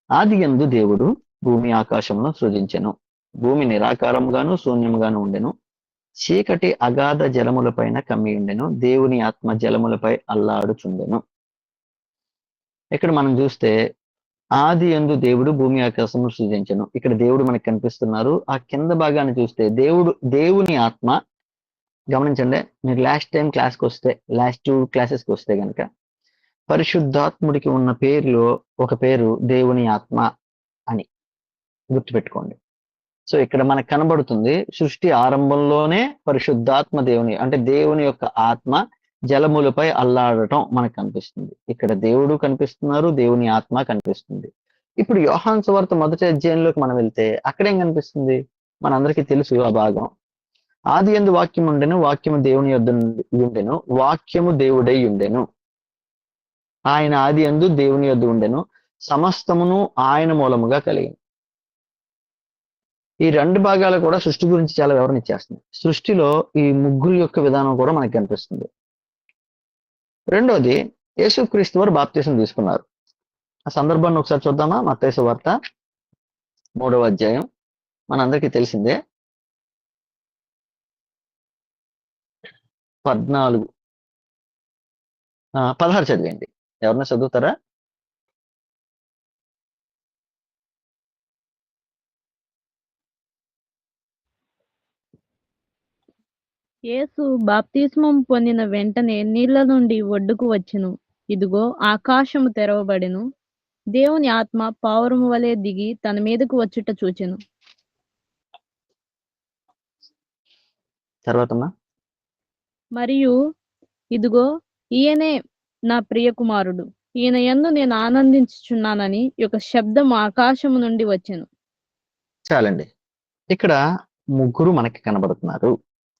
ఆదియందు దేవుడు భూమి ఆకాశమును సృజించెను. భూమి నిరాకారముగాను శూన్యముగాను ఉండెను. చీకటి అగాధ జలములపైన కమ్మి ఉండెను. దేవుని ఆత్మ జలములపై అల్లాడుచుండెను. ఇక్కడ మనం చూస్తే ఆదియందు దేవుడు భూమి ఆకాశమును సృజించెను. ఇక్కడ దేవుడు మనకి కనిపిస్తున్నారు. ఆ కింద భాగాన్ని చూస్తే దేవుని ఆత్మ, గమనించండి, మీరు లాస్ట్ టూ క్లాసెస్కి వస్తే కనుక పరిశుద్ధాత్ముడికి ఉన్న పేరులో ఒక పేరు దేవుని ఆత్మ అని గుర్తుపెట్టుకోండి. సో ఇక్కడ మనకు కనబడుతుంది సృష్టి ఆరంభంలోనే పరిశుద్ధాత్మ దేవుని అంటే దేవుని యొక్క ఆత్మ జలములపై అల్లాడటం మనకు కనిపిస్తుంది. ఇక్కడ దేవుడు కనిపిస్తున్నారు, దేవుని ఆత్మ కనిపిస్తుంది. ఇప్పుడు యోహాను సువార్త 1వ అధ్యాయంలోకి మనం వెళ్తే అక్కడేం కనిపిస్తుంది? మనందరికీ తెలుసు ఆ భాగం. ఆదియందు వాక్యం ఉండెను, వాక్యము దేవుని యొద్ద ఉండెను, వాక్యము దేవుడై ఉండెను. ఆయన ఆదియందు దేవుని యొద్ద ఉండెను, సమస్తమును ఆయన మూలముగా కలిగింది. ఈ రెండు భాగాలు కూడా సృష్టి గురించి చాలా వివరణ ఇచ్చేస్తుంది. సృష్టిలో ఈ ముగ్గురు యొక్క విధానం కూడా మనకు కనిపిస్తుంది. రెండోది, యేసుక్రీస్తు వారు బాప్తిసం తీసుకున్నారు. ఆ సందర్భాన్ని ఒకసారి చూద్దామా? మత్తయి సువార్త 3వ అధ్యాయం మనందరికీ తెలిసిందే. 16 చదివేయండి. ఎవరన్నా చదువుతారా? యేసు బాప్తిస్మం పొందిన వెంటనే నీళ్ల నుండి ఒడ్డుకు వచ్చెను. ఇదిగో ఆకాశము తెరవబడెను, దేవుని ఆత్మ పావురము వలె దిగి తన మీదకు వచ్చుట చూచెను. తర్వాతమ్మా మరియు ఇదిగో ఈయనే నా ప్రియ కుమారుడు, ఈయన యందు నేను ఆనందించుచున్నానని ఒక శబ్దం ఆకాశము నుండి వచ్చెను. చాలండి. ఇక్కడ ముగ్గురు మనకి కనబడుతున్నారు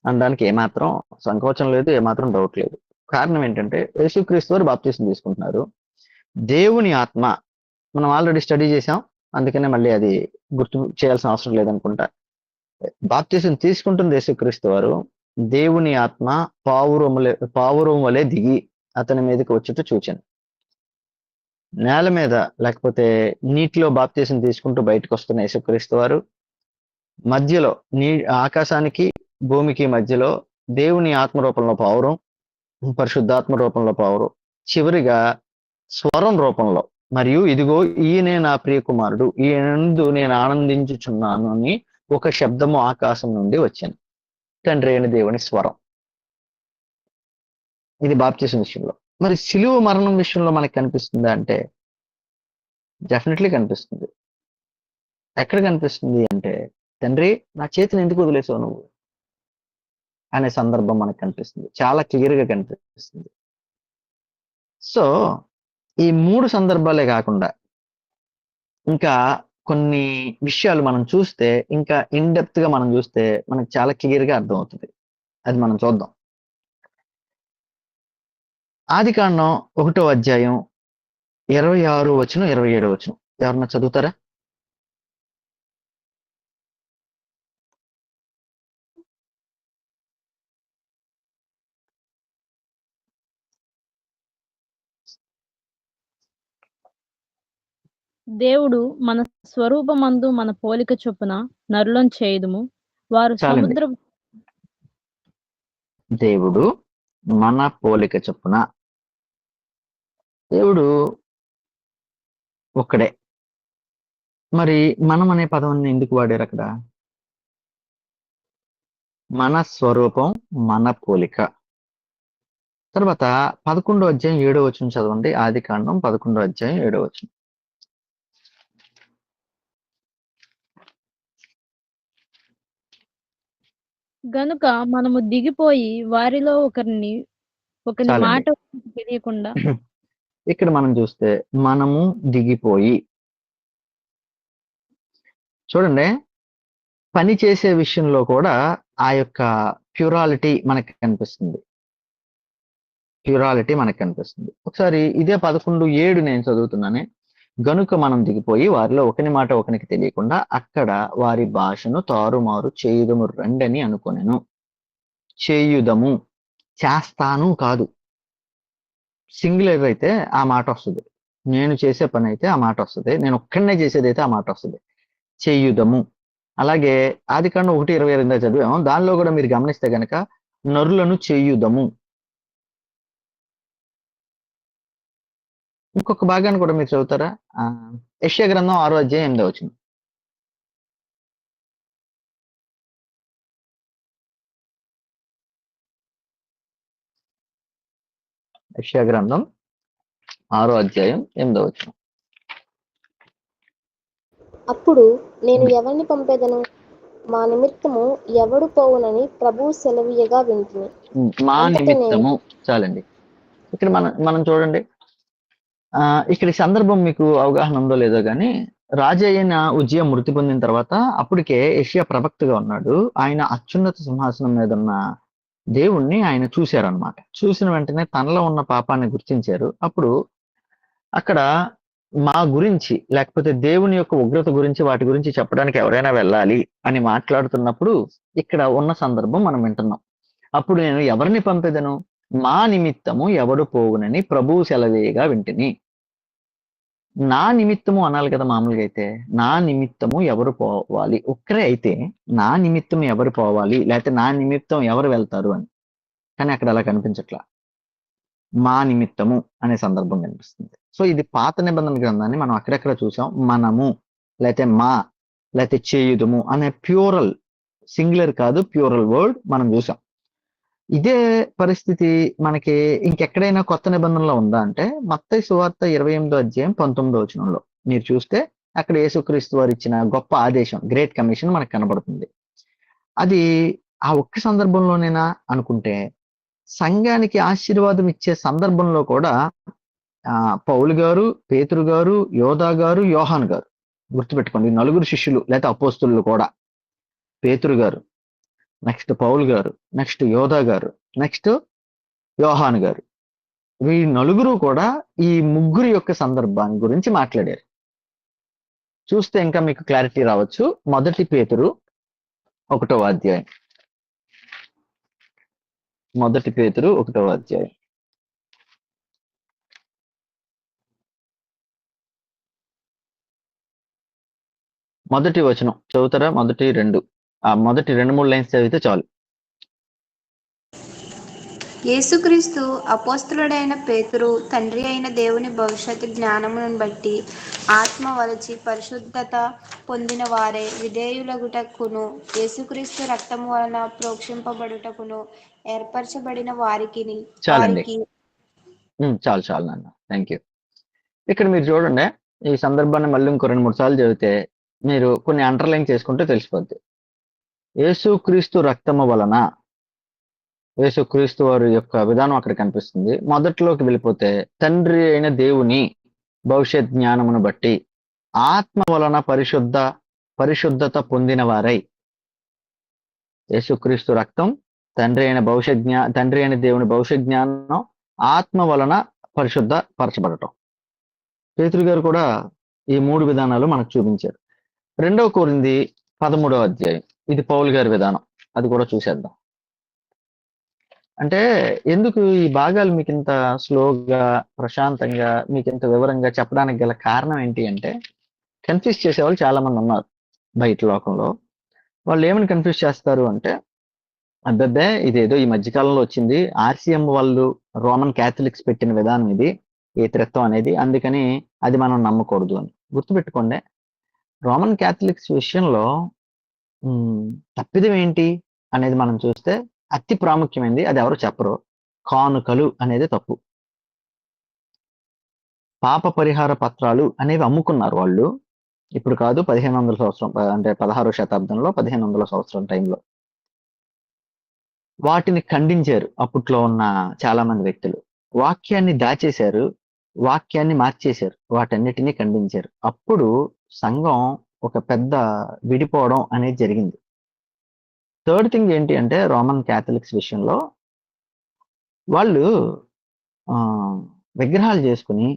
అనడానికి ఏమాత్రం సంకోచం లేదు, ఏమాత్రం డౌట్ లేదు. కారణం ఏంటంటే యేసుక్రీస్తు వారు బాప్తీసం తీసుకుంటున్నారు. దేవుని ఆత్మ మనం ఆల్రెడీ స్టడీ చేసాం, అందుకనే మళ్ళీ అది గుర్తు చేయాల్సిన అవసరం లేదనుకుంటా. బాప్తీసం తీసుకుంటుంది యేసుక్రీస్తు వారు. దేవుని ఆత్మ పావురం వలె దిగి అతని మీదకి వచ్చుట చూచాను. నేల మీద లేకపోతే నీటిలో బాప్తీసం తీసుకుంటూ బయటకు వస్తున్న యేసుక్రీస్తు వారు మధ్యలో ఆకాశానికి భూమికి మధ్యలో దేవుని ఆత్మ రూపంలో పావురం, పరిశుద్ధాత్మ రూపంలో పావురం, చివరిగా స్వరం రూపంలో మరియు ఇదిగో ఈయనే నా ప్రియ కుమారుడు, ఈయనందు నేను ఆనందించుచున్నాను అని ఒక శబ్దము ఆకాశం నుండి వచ్చింది. తండ్రి అయిన దేవుని స్వరం. ఇది బాప్తీసం విషయంలో. మరి సిలువ మరణం విషయంలో మనకి కనిపిస్తుందా అంటే డెఫినెట్లీ కనిపిస్తుంది. ఎక్కడ కనిపిస్తుంది అంటే, తండ్రి నా చేతిని ఎందుకు వదిలేసావు నువ్వు అనే సందర్భం మనకు కనిపిస్తుంది, చాలా క్లియర్ గా కనిపిస్తుంది. సో ఈ 3 సందర్భాలే కాకుండా ఇంకా కొన్ని విషయాలు మనం చూస్తే, ఇంకా ఇన్ డెప్త్ గా మనం చూస్తే మనకు చాలా క్లియర్ గా అర్థమవుతుంది. అది మనం చూద్దాం. ఆదికాండం 1వ అధ్యాయం 26 వచనం 27 వచనం ఎవరన్నా చదువుతారా? దేవుడు మన స్వరూపమందు మన పోలిక చొప్పున నరులను చేయుదుము, వారు చాలండి. సముద్ర దేవుడు మన పోలిక చొప్పున. దేవుడు ఒక్కడే. మరి మనం అనే పదాన్ని ఎందుకు వాడారు అక్కడ? మన స్వరూపం, మన పోలిక. తర్వాత 11వ అధ్యాయం 7వ వచనం చదవండి. ఆదికాండం 11వ అధ్యాయం 7వ వచనం. గనుక మనము దిగిపోయి వారిలో ఒకరి చాలండి. మాట తెలియకుండా. ఇక్కడ మనం చూస్తే మనము దిగిపోయి, చూడండి, పని చేసే విషయంలో కూడా ఆ యొక్క ప్యూరాలిటీ మనకి కనిపిస్తుంది. ఒకసారి ఇదే 11:7 నేను చదువుతున్నానే. గనుక మనం దిగిపోయి వారిలో ఒకని మాట ఒకనికి తెలియకుండా అక్కడ వారి భాషను తారుమారు చేయుదము రండని అనుకొనెను. చేయుదము, చేస్తాను కాదు. సింగులర్ అయితే ఆ మాట వస్తుంది. నేను చేసే పని అయితే ఆ మాట వస్తుంది. నేను ఒక్కడనే చేసేది అయితే ఆ మాట వస్తుంది. చేయుదము. అలాగే ఆదికాండం 1:22 చదివాము. దానిలో కూడా మీరు గమనిస్తే గనక నరులను చేయుదము. ఇంకొక భాగాన్ని కూడా మీరు చదువుతారా? యెషయా గ్రంథం 6వ అధ్యాయం 8వ వచనం. యెషయా గ్రంథం 6వ అధ్యాయం 8వ వచనం. అప్పుడు నేను ఎవరిని పంపెదను, మా నిమిత్తము ఎవడు పోవునని ప్రభువు సెలవీయగా వింటిని. మా అంతటనే నిమిత్తము. చాలండి. ఇక్కడ మనం చూడండి, ఇక్కడ ఈ సందర్భం మీకు అవగాహన ఉందో లేదో కానీ, రాజు అయిన ఉజ్జియా మృతి పొందిన తర్వాత అప్పటికే యెషయా ప్రవక్తగా ఉన్నాడు. ఆయన అత్యున్నత సింహాసనం మీద ఉన్న దేవుణ్ణి ఆయన చూశారనమాట. చూసిన వెంటనే తనలో ఉన్న పాపాన్ని గుర్తించారు. అప్పుడు అక్కడ మా గురించి లేకపోతే దేవుని యొక్క ఉగ్రత గురించి, వాటి గురించి చెప్పడానికి ఎవరైనా వెళ్ళాలి అని మాట్లాడుతున్నప్పుడు ఇక్కడ ఉన్న సందర్భం మనం వింటున్నాం. అప్పుడు నేను ఎవరిని పంపెదను, మా నిమిత్తము ఎవడు పోవునని ప్రభువు సెలవేయగా వింటిని. నా నిమిత్తము అనాలి కదా మామూలుగా అయితే. నా నిమిత్తము ఎవరు పోవాలి, ఒక్కరే అయితే నా నిమిత్తం ఎవరు పోవాలి, లేకపోతే నా నిమిత్తం ఎవరు వెళ్తారు అని. కానీ అక్కడ అలా కనిపించట్లా. మా నిమిత్తము అనే సందర్భం కనిపిస్తుంది. సో ఇది పాత నిబంధన గ్రంథాన్ని మనం అక్కడెక్కడ చూసాం. మనము, లేకపోతే మా, లేకపోతే చేయుదుము అనే ప్యూరల్, సింగులర్ కాదు, ప్యూరల్ వర్డ్ మనం చూసాం. ఇదే పరిస్థితి మనకి ఇంకెక్కడైనా కొత్త నిబంధనలో ఉందా అంటే మత్తయి సువార్త 28 అధ్యాయం 19 మీరు చూస్తే అక్కడ యేసుక్రీస్తు వారు ఇచ్చిన గొప్ప ఆదేశం, గ్రేట్ కమిషన్ మనకు కనబడుతుంది. అది ఆ ఒక్క సందర్భంలోనేనా అనుకుంటే, సంఘానికి ఆశీర్వాదం ఇచ్చే సందర్భంలో కూడా పౌలు గారు, పేతురు గారు, యోధా గారు, యోహాన్ గారు, గుర్తుపెట్టుకోండి, ఈ నలుగురు శిష్యులు లేదా అపోస్తులు కూడా, పేతురు గారు, నెక్స్ట్ పౌలు గారు, నెక్స్ట్ యోధా గారు, నెక్స్ట్ యోహాన్ గారు, ఈ నలుగురు కూడా ఈ ముగ్గురు యొక్క సందర్భాన్ని గురించి మాట్లాడారు. చూస్తే ఇంకా మీకు క్లారిటీ రావచ్చు. మొదటి పేతురు 1వ అధ్యాయం, మొదటి పేతురు 1వ అధ్యాయం మొదటి వచనం చదువుతారా? మొదటి 2-3 లైన్స్ చదివితే చాలు. యేసుక్రీస్తు అపోస్తలుడైన పేతురు, తండ్రి అయిన దేవుని భవిష్యత్తు జ్ఞానమును బట్టి ఆత్మ వలచి పరిశుద్ధత పొందిన వారే విధేయులగుటకును, యేసుక్రీస్తు రక్తము వలన ప్రోక్షింపబడుటకును ఏర్పరచబడిన వారికి చాలండి. చాలు నాన్న, థ్యాంక్ యూ. ఇక్కడ మీరు చూడండి, ఈ సందర్భాన్ని మళ్ళీ ఇంకో 2-3 సార్లు చదివితే మీరు కొన్ని అండర్లైన్ చేసుకుంటే తెలిసిపోద్ది. యేసుక్రీస్తు రక్తము వలన, యేసుక్రీస్తు వారి యొక్క విధానం అక్కడ కనిపిస్తుంది. మొదట్లోకి వెళ్ళిపోతే తండ్రి అయిన దేవుని భవిష్యత్ జ్ఞానమును బట్టి ఆత్మ వలన పరిశుద్ధత పొందిన వారై, యేసుక్రీస్తు రక్తం, తండ్రి అయిన దేవుని భవిష్యత్ జ్ఞానం, ఆత్మ వలన పరిశుద్ధపరచబడటం. పేతురు గారు కూడా ఈ 3 విధానాలు మనకు చూపించారు. 2 కొరింథీ 13వ అధ్యాయం, ఇది పౌలు గారి విధానం, అది కూడా చూసేద్దాం. అంటే ఎందుకు ఈ భాగాలు మీకు ఇంత స్లోగా, ప్రశాంతంగా, మీకు ఇంత వివరంగా చెప్పడానికి గల కారణం ఏంటి అంటే, కన్ఫ్యూజ్ చేసేవాళ్ళు చాలా మంది ఉన్నారు బయట లోకంలో. వాళ్ళు ఏమని కన్ఫ్యూజ్ చేస్తారు అంటే, అబ్బబ్బే ఇదేదో ఈ మధ్యకాలంలో వచ్చింది, ఆర్సీఎం వాళ్ళు, రోమన్ క్యాథలిక్స్ పెట్టిన విధానం ఇది, ఈ త్రిత్వం అనేది, అందుకని అది మనం నమ్మకూడదు అని. గుర్తుపెట్టుకోండి, రోమన్ క్యాథలిక్స్ విషయంలో తప్పిదం ఏంటి అనేది మనం చూస్తే అతి ప్రాముఖ్యమైనది, అది ఎవరు చెప్పరు, కానుకలు అనేది తప్పు. పాప పరిహార పత్రాలు అనేవి అమ్ముకున్నారు వాళ్ళు. ఇప్పుడు కాదు, 1500 సంవత్సరం, అంటే 16వ శతాబ్దంలో, 1500 సంవత్సరం టైంలో వాటిని ఖండించారు అప్పట్లో ఉన్న చాలా మంది వ్యక్తులు. వాక్యాన్ని దాచేశారు, వాక్యాన్ని మార్చేశారు, వాటన్నిటినీ ఖండించారు. అప్పుడు సంఘం ఒక పెద్ద విడిపోవడం అనేది జరిగింది. థర్డ్ థింగ్ ఏంటి అంటే, రోమన్ క్యాథలిక్స్ విషయంలో వాళ్ళు విగ్రహాలు చేసుకుని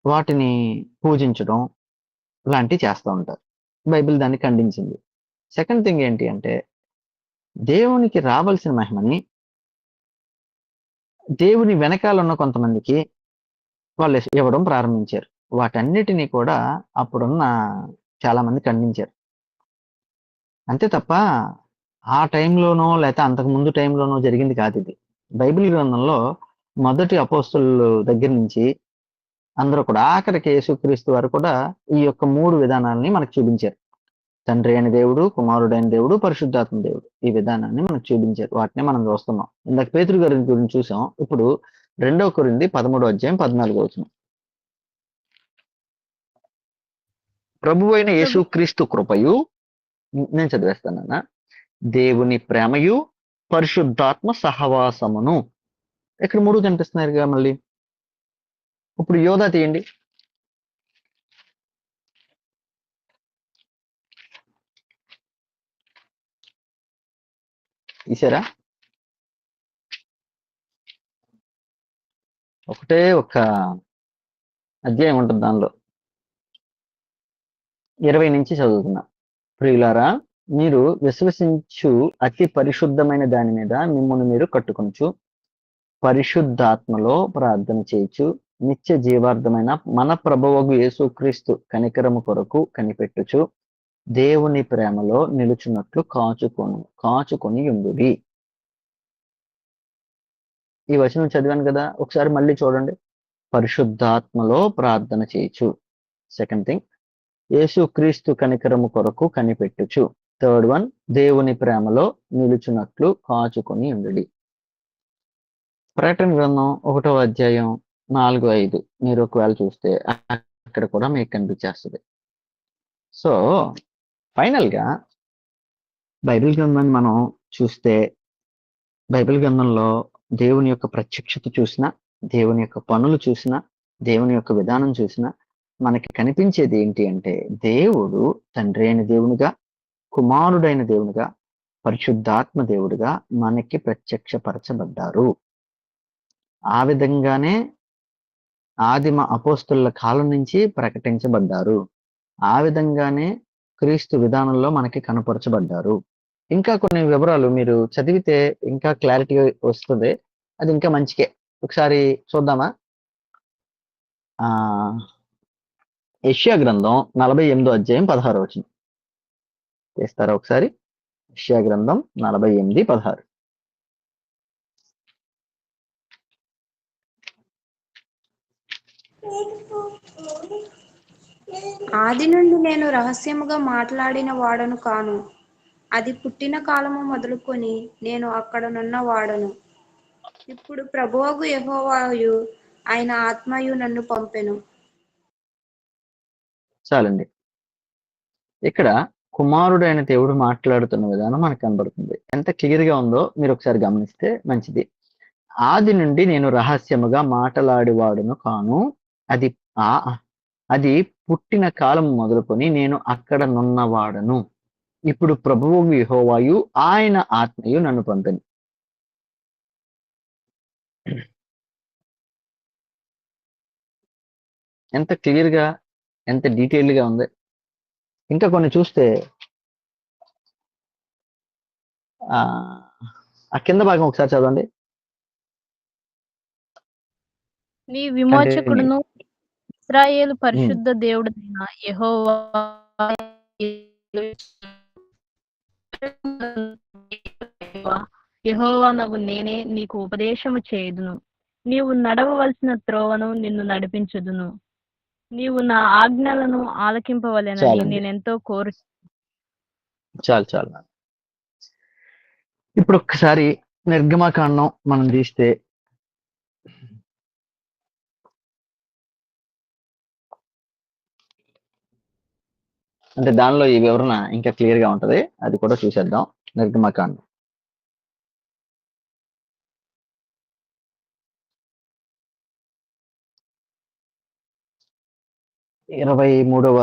వాటిని పూజించడం లాంటివి చేస్తూ ఉంటారు. బైబిల్ దాన్ని ఖండించింది. సెకండ్ థింగ్ ఏంటి అంటే, దేవునికి రావాల్సిన మహిమని దేవుని వెనకాల ఉన్న కొంతమందికి వాళ్ళు ఇవ్వడం ప్రారంభించారు. వాటన్నిటినీ కూడా అప్పుడున్న చాలా మంది ఖండించారు. అంతే తప్ప ఆ టైంలోనో లేకపోతే అంతకు ముందు టైంలోనో జరిగింది కాదు ఇది. బైబిల్ గ్రంథంలో మొదటి అపోస్తలుల దగ్గర నుంచి అందరూ కూడా ఆఖరికి యేసుక్రీస్తు వారు కూడా ఈ యొక్క 3 విధానాలని మనకు చూపించారు. తండ్రి అయిన దేవుడు, కుమారుడైన దేవుడు, పరిశుద్ధాత్మ దేవుడు, ఈ విధానాన్ని మనకు చూపించారు. వాటిని మనం చూస్తున్నాం. ఇందాక పేతురు గారి గురించి చూసాం. ఇప్పుడు 2 కొరింథీ 13వ అధ్యాయం 14వ వచనం. ప్రభువైన యేసుక్రీస్తు కృపయు, నేను చదివేస్తానన్నా, దేవుని ప్రేమయు, పరిశుద్ధాత్మ సహవాసమును. ఇక్కడ 3 కనిపిస్తున్నారుగా మళ్ళీ. ఇప్పుడు యోధా తీయండి. తీసారా? ఒకటే ఒక అధ్యాయం ఉంటుంది, దానిలో 20 నుంచి చదువుతున్నా. ప్రియులారా, మీరు విశ్వసించు అతి పరిశుద్ధమైన దాని మీద మిమ్మల్ని మీరు కట్టుకొనచ్చు, పరిశుద్ధాత్మలో ప్రార్థన చేయొచ్చు, నిత్య జీవార్థమైన మన ప్రభువగు యేసుక్రీస్తు కనికరము కొరకు కనిపెట్టుచు దేవుని ప్రేమలో నిలుచున్నట్లు కాచుకొని ఉండుడి. ఈ వచనం చదివాను కదా, ఒకసారి మళ్ళీ చూడండి. పరిశుద్ధాత్మలో ప్రార్థన చేయొచ్చు. సెకండ్ థింగ్, యేసుక్రీస్తు కనికరము కొరకు కనిపెట్టుచు. థర్డ్ వన్, దేవుని ప్రేమలో నిలుచున్నట్లు కాచుకొని ఉండుడి. ప్రకటన గ్రంథం 1వ అధ్యాయం 4-5 మీరు ఒకవేళ చూస్తే అక్కడ కూడా మీకు కనిపించేస్తుంది. సో ఫైనల్ గా బైబిల్ గ్రంథాన్ని మనం చూస్తే బైబిల్ గ్రంథంలో దేవుని యొక్క ప్రత్యక్షత చూసినా, దేవుని యొక్క పనులు చూసినా, దేవుని యొక్క విధానం చూసినా మనకి కనిపించేది ఏంటి అంటే దేవుడు తండ్రి అయిన దేవునిగా, కుమారుడైన దేవునిగా, పరిశుద్ధాత్మ దేవుడిగా మనకి ప్రత్యక్షపరచబడ్డారు. ఆ విధంగానే ఆదిమ అపోస్తుల కాలం నుంచి ప్రకటించబడ్డారు. ఆ విధంగానే క్రీస్తు విధానంలో మనకి కనపరచబడ్డారు. ఇంకా కొన్ని వివరాలు మీరు చదివితే ఇంకా క్లారిటీ వస్తుంది. అది ఇంకా మంచికే. ఒకసారి చూద్దామా? యెషయా గ్రంథం 48వ అధ్యాయం 16వ వచనం చేస్తారా ఒకసారి? యెషయా గ్రంథం 48:16. ఆది నుండి నేను రహస్యముగా మాట్లాడిన వాడను కాను, అది పుట్టిన కాలము మొదలుకొని నేను అక్కడనున్న వాడను. ఇప్పుడు ప్రభువగు యెహోవాయు ఆయన ఆత్మయు నన్ను పంపెను. చాలండి. ఇక్కడ కుమారుడైన దేవుడు మాట్లాడుతున్న విధానం మనకు కనబడుతుంది. ఎంత క్లియర్ గా ఉందో మీరు ఒకసారి గమనిస్తే మంచిది. ఆది నుండి నేను రహస్యముగా మాట్లాడేవాడును కాను, అది పుట్టిన కాలం మొదలుకొని నేను అక్కడ నున్నవాడను. ఇప్పుడు ప్రభువు యెహోవాయు ఆయన ఆత్మయు నన్ను పంపెను. ఎంత క్లియర్ గా, ఎంత డీటెయిల్డ్ గా ఉంది. ఇంకా కొన్ని చూస్తే ఆ కింద భాగం ఒకసారి చదవండి. నీ విమోచకుడును ఇశ్రాయేలు పరిశుద్ధ దేవుడైన యెహోవా యెహోవానగు నేనే నీకు ఉపదేశము చేయుదును. నీవు నడవవలసిన త్రోవను నిన్ను నడిపించుదును. నీవు నా ఆజ్ఞలను ఆలకింపవలెనని చాలండి. నేనెంతో కోరు. చాలు. ఇప్పుడు ఒక్కసారి నిర్గమకాండం మనం తీస్తే అంటే దానిలో ఈ వివరణ ఇంకా క్లియర్ గా ఉంటది. అది కూడా చూసేద్దాం. నిర్గమకాండం 23వ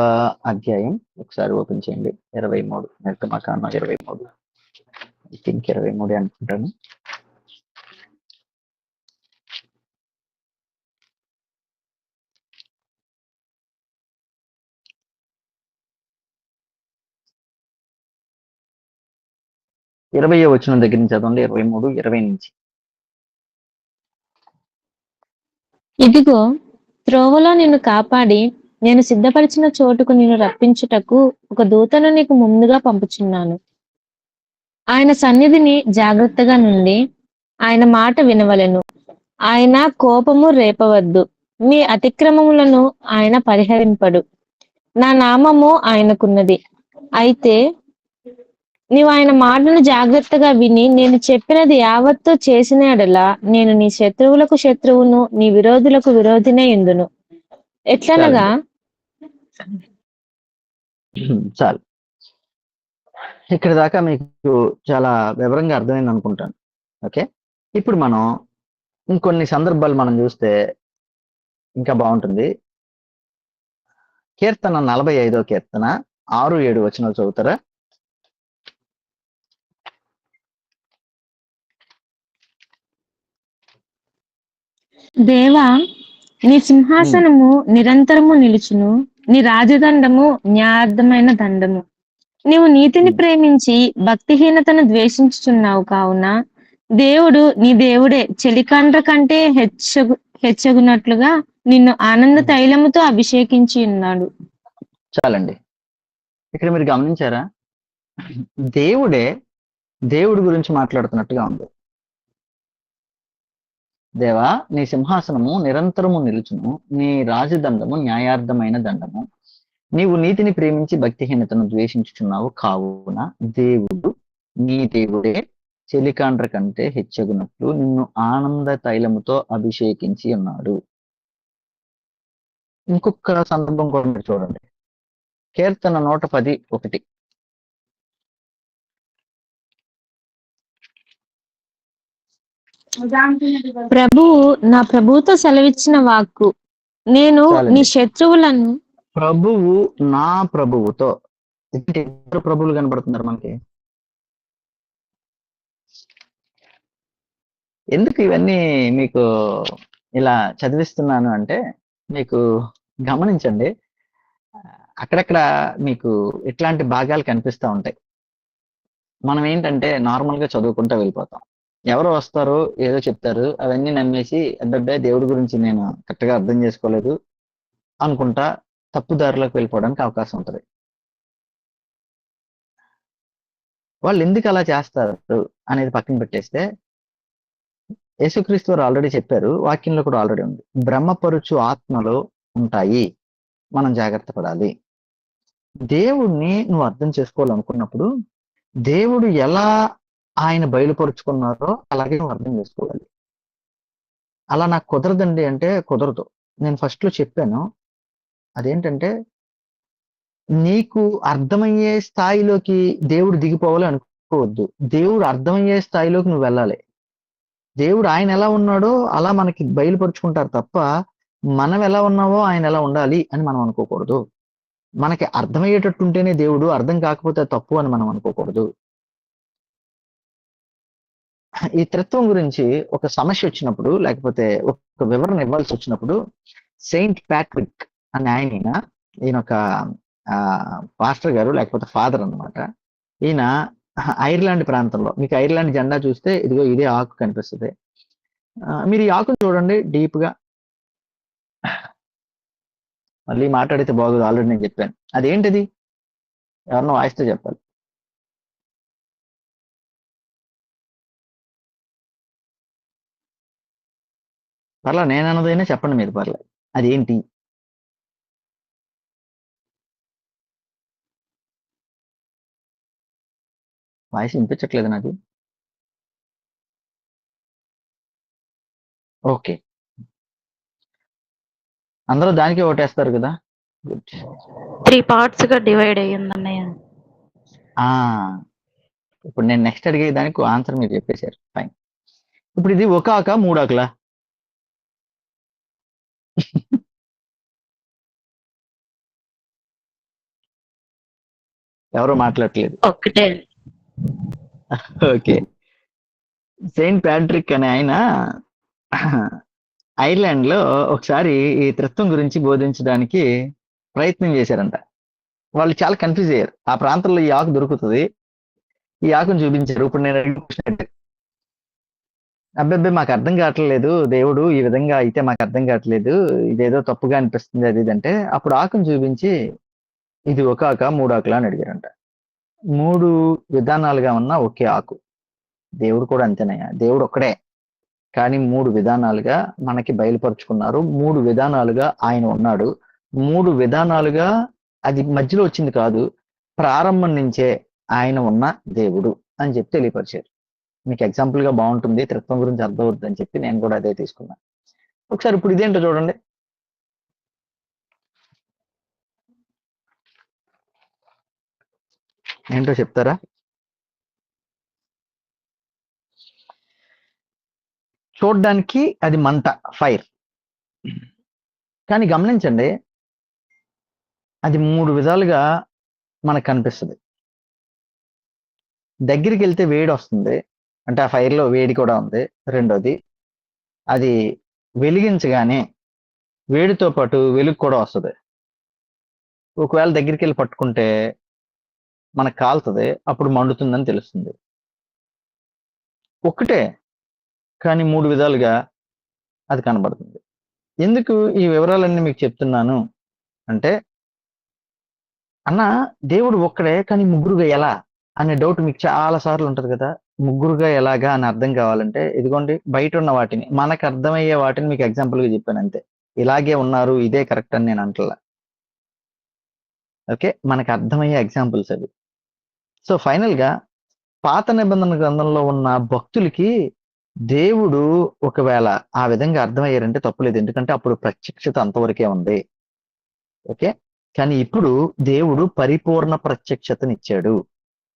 అధ్యాయం ఒకసారి ఓపెన్ చేయండి. 23 నిర్గమకాండం 23. ఐ థింక్ 23 అనుకుంటాను. ఇరవయో వచనం దగ్గర నుంచి చదవండి. 23, 20 నుంచి. ఇదిగో త్రోవలో నిన్ను కాపాడి నేను సిద్ధపరిచిన చోటుకు నిన్ను రప్పించుటకు ఒక దూతను నీకు ముందుగా పంపుచున్నాను. ఆయన సన్నిధిని జాగ్రత్తగా నుండి ఆయన మాట వినవలెను. ఆయన కోపము రేపవద్దు. మీ అతిక్రమములను ఆయన పరిహరింపడు. నా నామము ఆయనకున్నది. అయితే నీవు ఆయన మాటను జాగ్రత్తగా విని నేను చెప్పినది యావత్తు చేసిన యెడల నేను నీ శత్రువులకు శత్రువును, నీ విరోధులకు విరోధినే యుందును. ఎట్లనగా చాలు. ఇక్కడ దాకా మీకు చాలా వివరంగా అర్థమైంది అనుకుంటాను. ఓకే, ఇప్పుడు మనం ఇంకొన్ని సందర్భాలు మనం చూస్తే ఇంకా బాగుంటుంది. కీర్తన 45వ కీర్తన 6-7 వచనాలు చదువుతారా? దేవా, నీ సింహాసనము నిరంతరము నిలుచును. నీ రాజదండము న్యాయార్థమైన దండము. నీవు నీతిని ప్రేమించి భక్తిహీనతను ద్వేషించుచున్నావు కావున దేవుడు నీ దేవుడే చెలికండ్ర కంటే హెచ్చగునట్లుగా నిన్ను ఆనంద తైలముతో అభిషేకించి ఉన్నాడు. చాలండి. ఇక్కడ మీరు గమనించారా? దేవుడి గురించి మాట్లాడుతున్నట్టుగా ఉంది. దేవా, నీ సింహాసనము నిరంతరము నిలుచును. నీ రాజదండము న్యాయార్థమైన దండము. నీవు నీతిని ప్రేమించి భక్తిహీనతను ద్వేషించుచున్నావు, కావున దేవుడు నీ దేవుడే చెలికాండ్ర కంటే హెచ్చగునట్లు నిన్ను ఆనంద తైలముతో అభిషేకించి ఉన్నాడు. ఇంకొక సందర్భం కూడా మీరు చూడండి. కీర్తన 110:1. ప్రభువు నా ప్రభువుతో సెలవిచ్చిన వాక్కు, నేను నీ చాలండి. శత్రువులను ప్రభువు నా ప్రభువుతో. ఏంటి ఇద్దరు ప్రభువులు కనబడుతున్నారు మనకి? ఎందుకు ఇవన్నీ మీకు ఇలా చదివిస్తున్నాను అంటే, మీకు గమనించండి, అక్కడక్కడ మీకు ఇట్లాంటి భాగాలు కనిపిస్తూ ఉంటాయి. మనం ఏంటంటే నార్మల్ గా చదువుకుంటూ వెళ్ళిపోతాం. ఎవరో వస్తారు, ఏదో చెప్తారు, అవన్నీ నమ్మేసి అబ్బాయి దేవుడి గురించి నేను కరెక్ట్గా అర్థం చేసుకోలేదు అనుకుంటా తప్పుదారిలోకి వెళ్ళిపోవడానికి అవకాశం ఉంటుంది. వాళ్ళు ఎందుకు అలా చేస్తారు అనేది పక్కన పెట్టేస్తే, యేసుక్రీస్తు వారు ఆల్రెడీ చెప్పారు, వాక్యంలో కూడా ఆల్రెడీ ఉంది, బ్రహ్మపరుచు ఆత్మలో ఉంటాయి, మనం జాగ్రత్త పడాలి. దేవుణ్ణి నువ్వు అర్థం చేసుకోవాలనుకున్నప్పుడు దేవుడు ఎలా ఆయన బయలుపరుచుకున్నారో అలాగే నువ్వు అర్థం చేసుకోవాలి. అలా నాకు కుదరదండి అంటే కుదరదు. నేను ఫస్ట్ లో చెప్పాను, అదేంటంటే నీకు అర్థమయ్యే స్థాయిలోకి దేవుడు దిగిపోవాలి అనుకోవద్దు. దేవుడు అర్థమయ్యే స్థాయిలోకి నువ్వు వెళ్ళాలి. దేవుడు ఆయన ఎలా ఉన్నాడో అలా మనకి బయలుపరుచుకుంటారు తప్ప, మనం ఎలా ఉన్నావో ఆయన ఎలా ఉండాలి అని మనం అనుకోకూడదు. మనకి అర్థమయ్యేటట్టు ఉంటేనే దేవుడు, అర్థం కాకపోతే తప్పు అని మనం అనుకోకూడదు. ఈ త్రిత్వం గురించి ఒక సమస్య వచ్చినప్పుడు, లేకపోతే ఒక వివరణ ఇవ్వాల్సి వచ్చినప్పుడు, సెయింట్ ప్యాట్రిక్ అనే ఈయన ఒక పాస్టర్ గారు, లేకపోతే ఫాదర్ అన్నమాట. ఈయన ఐర్లాండ్ ప్రాంతంలో, మీకు ఐర్లాండ్ జెండా చూస్తే ఇదిగో ఇదే ఆకు కనిపిస్తుంది. మీరు ఈ ఆకును చూడండి డీప్ గా. మళ్ళీ మాట్లాడితే బాగోదు, ఆల్రెడీ నేను చెప్పాను. అదేంటిది? ఎవరన్నా వాయిస్తే చెప్పాలి. పర్లా, నేను అన్నదైనా చెప్పండి మీరు, పర్లేదు. అదేంటి? వాయిస్ వినిపించట్లేదు నాకు. ఓకే, అందరూ దానికే ఓటేస్తారు కదా. గుడ్. 3 పార్ట్స్ గా డివైడ్ అయ్యిందన్నయ్య. ఇప్పుడు నేను నెక్స్ట్ అడిగే దానికి ఆన్సర్ మీరు చెప్పేశారు, ఫైన్. ఇప్పుడు ఇది ఒక ఆక, 3 ఆకులా? ఎవరో మాట్లాడట్లేదు. ఒకటే. ఓకే. సెయింట్ ప్యాట్రిక్ అనే ఆయన ఐర్లాండ్ లో ఒకసారి ఈ త్రిత్వం గురించి బోధించడానికి ప్రయత్నం చేశారంట. వాళ్ళు చాలా కన్ఫ్యూజ్ అయ్యారు. ఆ ప్రాంతంలో ఈ ఆకు దొరుకుతుంది, ఈ ఆకును చూపించారు. ఇప్పుడు నేను అబ్బాయి మాకు అర్థం కావట్లేదు, దేవుడు ఈ విధంగా అయితే మాకు అర్థం కావట్లేదు, ఇదేదో తప్పుగా అనిపిస్తుంది అది ఇదంటే, అప్పుడు ఆకును చూపించి ఇది ఒక ఆక, 3 ఆకులా అని అడిగారంట. 3 విధానాలుగా ఉన్న ఒకే ఆకు. దేవుడు కూడా అంతేనయ్యా, దేవుడు ఒక్కడే, కానీ 3 విధానాలుగా మనకి బయలుపరుచుకున్నారు. 3 విధానాలుగా ఆయన ఉన్నాడు. 3 విధానాలుగా అది మధ్యలో వచ్చింది కాదు, ప్రారంభం నుంచే ఆయన ఉన్న దేవుడు అని చెప్పి తెలియపరిచారు. మీకు ఎగ్జాంపుల్ గా బాగుంటుంది, త్రిత్వం గురించి అర్థం అవుతుంది అని చెప్పి నేను కూడా అదే తీసుకున్నా. ఒకసారి ఇప్పుడు ఇదేంటో చూడండి. ఏంటో చెప్తారా? చూడ్డానికి అది మంట, ఫైర్. కానీ గమనించండి, అది 3 విధాలుగా మనకు కనిపిస్తుంది. దగ్గరికి వెళ్తే వేడి వస్తుంది, అంటే ఆ ఫైర్ లో వేడి కూడా ఉంది. రెండోది, అది వెలిగించగానే వేడితో పాటు వెలుగు కూడా వస్తుంది. ఒకవేళ దగ్గరికి వెళ్ళి పట్టుకుంటే మనకు కాలుతుంది, అప్పుడు మండుతుందని తెలుస్తుంది. ఒక్కటే, కానీ 3 విధాలుగా అది కనబడుతుంది. ఎందుకు ఈ వివరాలన్నీ మీకు చెప్తున్నాను అంటే, అన్న దేవుడు ఒక్కడే కానీ ముగ్గురుగా ఎలా అనే డౌట్ మీకు చాలా సార్లు ఉంటది కదా. ముగ్గురుగా ఎలాగా అని అర్థం కావాలంటే, ఇదిగోండి బయట ఉన్న వాటిని, మనకు అర్థమయ్యే వాటిని మీకు ఎగ్జాంపుల్ గా చెప్పాను అంతే. ఇలాగే ఉన్నారు, ఇదే కరెక్ట్ అని నేను అంటలా. ఓకే, మనకు అర్థమయ్యే ఎగ్జాంపుల్స్ అవి. సో ఫైనల్ గా పాత నిబంధన గ్రంథంలో ఉన్న భక్తులకి దేవుడు ఒకవేళ ఆ విధంగా అర్థమయ్యారంటే తప్పులేదు, ఎందుకంటే అప్పుడు ప్రత్యక్షత అంతవరకే ఉంది. ఓకే, కానీ ఇప్పుడు దేవుడు పరిపూర్ణ ప్రత్యక్షతనిచ్చాడు.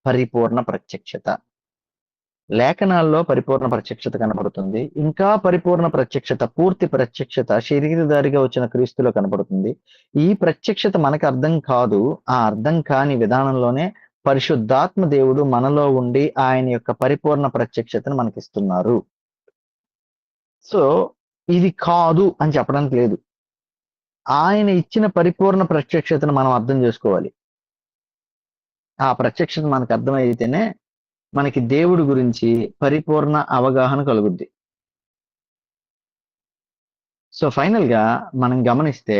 పరిపూర్ణ ప్రత్యక్షత లేఖనాల్లో పరిపూర్ణ ప్రత్యక్షత కనబడుతుంది. ఇంకా పరిపూర్ణ ప్రత్యక్షత, పూర్తి ప్రత్యక్షత శరీరధారిగా వచ్చిన క్రీస్తులో కనబడుతుంది. ఈ ప్రత్యక్షత మనకు అర్థం కాదు. ఆ అర్థం కాని విధానంలోనే పరిశుద్ధాత్మ దేవుడు మనలో ఉండి ఆయన యొక్క పరిపూర్ణ ప్రత్యక్షతను మనకిస్తున్నారు. సో ఇది కాదు అని చెప్పడానికి లేదు. ఆయన ఇచ్చిన పరిపూర్ణ ప్రత్యక్షతను మనం అర్థం చేసుకోవాలి. ఆ ప్రత్యక్షత మనకు అర్థమైతేనే మనకి దేవుడి గురించి పరిపూర్ణ అవగాహన కలుగుద్ది. సో ఫైనల్ గా మనం గమనిస్తే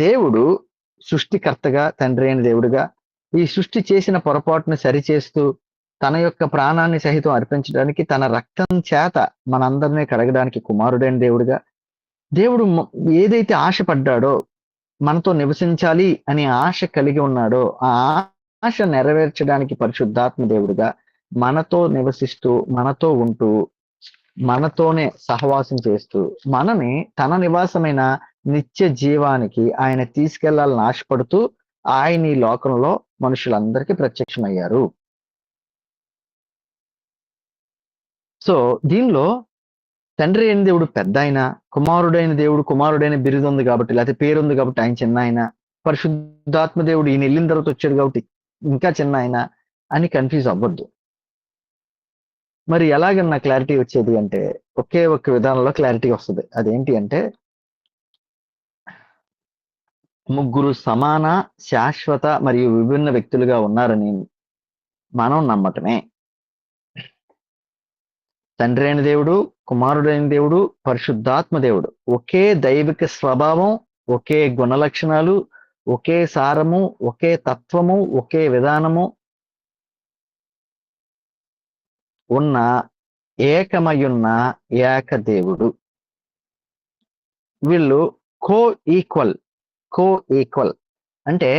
దేవుడు సృష్టికర్తగా, తండ్రి అయిన దేవుడుగా ఈ సృష్టి చేసిన పొరపాటును సరిచేస్తూ తన యొక్క ప్రాణాన్ని సహితం అర్పించడానికి, తన రక్తం చేత మనందరినీ కడగడానికి కుమారుడైన దేవుడుగా, దేవుడు ఏదైతే ఆశపడ్డాడో, మనతో నివసించాలి అనే ఆశ కలిగి ఉన్నాడో, ఆ ఆశ నెరవేర్చడానికి పరిశుద్ధాత్మ దేవుడుగా మనతో నివసిస్తూ, మనతో ఉంటూ, మనతోనే సహవాసం చేస్తూ, మనని తన నివాసమైన నిత్య జీవానికి ఆయన తీసుకెళ్లాలని ఆశపడుతూ ఆయన ఈ లోకంలో మనుషులందరికీ ప్రత్యక్షమయ్యారు. సో దీనిలో తండ్రి అయిన దేవుడు పెద్ద ఆయన, కుమారుడైన దేవుడు కుమారుడైన బిరుదు ఉంది కాబట్టి, లేకపోతే పేరుంది కాబట్టి ఆయన చిన్న ఆయన, పరిశుద్ధాత్మ దేవుడు ఈయన వెళ్ళిన తర్వాత వచ్చాడు కాబట్టి ఇంకా చిన్న ఆయన అని కన్ఫ్యూజ్ అవ్వద్దు. మరి ఎలాగన్నా క్లారిటీ వచ్చేది అంటే ఒకే ఒక్క విధానంలో క్లారిటీ వస్తుంది. అదేంటి అంటే ముగ్గురు సమాన, శాశ్వత మరియు విభిన్న వ్యక్తులుగా ఉన్నారని మనం నమ్మటమే. తండ్రి అయిన దేవుడు, కుమారుడైన దేవుడు, పరిశుద్ధాత్మ దేవుడు ఒకే దైవిక స్వభావం, ఒకే గుణ లక్షణాలు, ఒకే సారము, ఒకే తత్వము, ఒకే విధానము ఉన్న ఏకమయున్న ఏక దేవుడు. వీళ్ళు ఈక్వల్ అంటే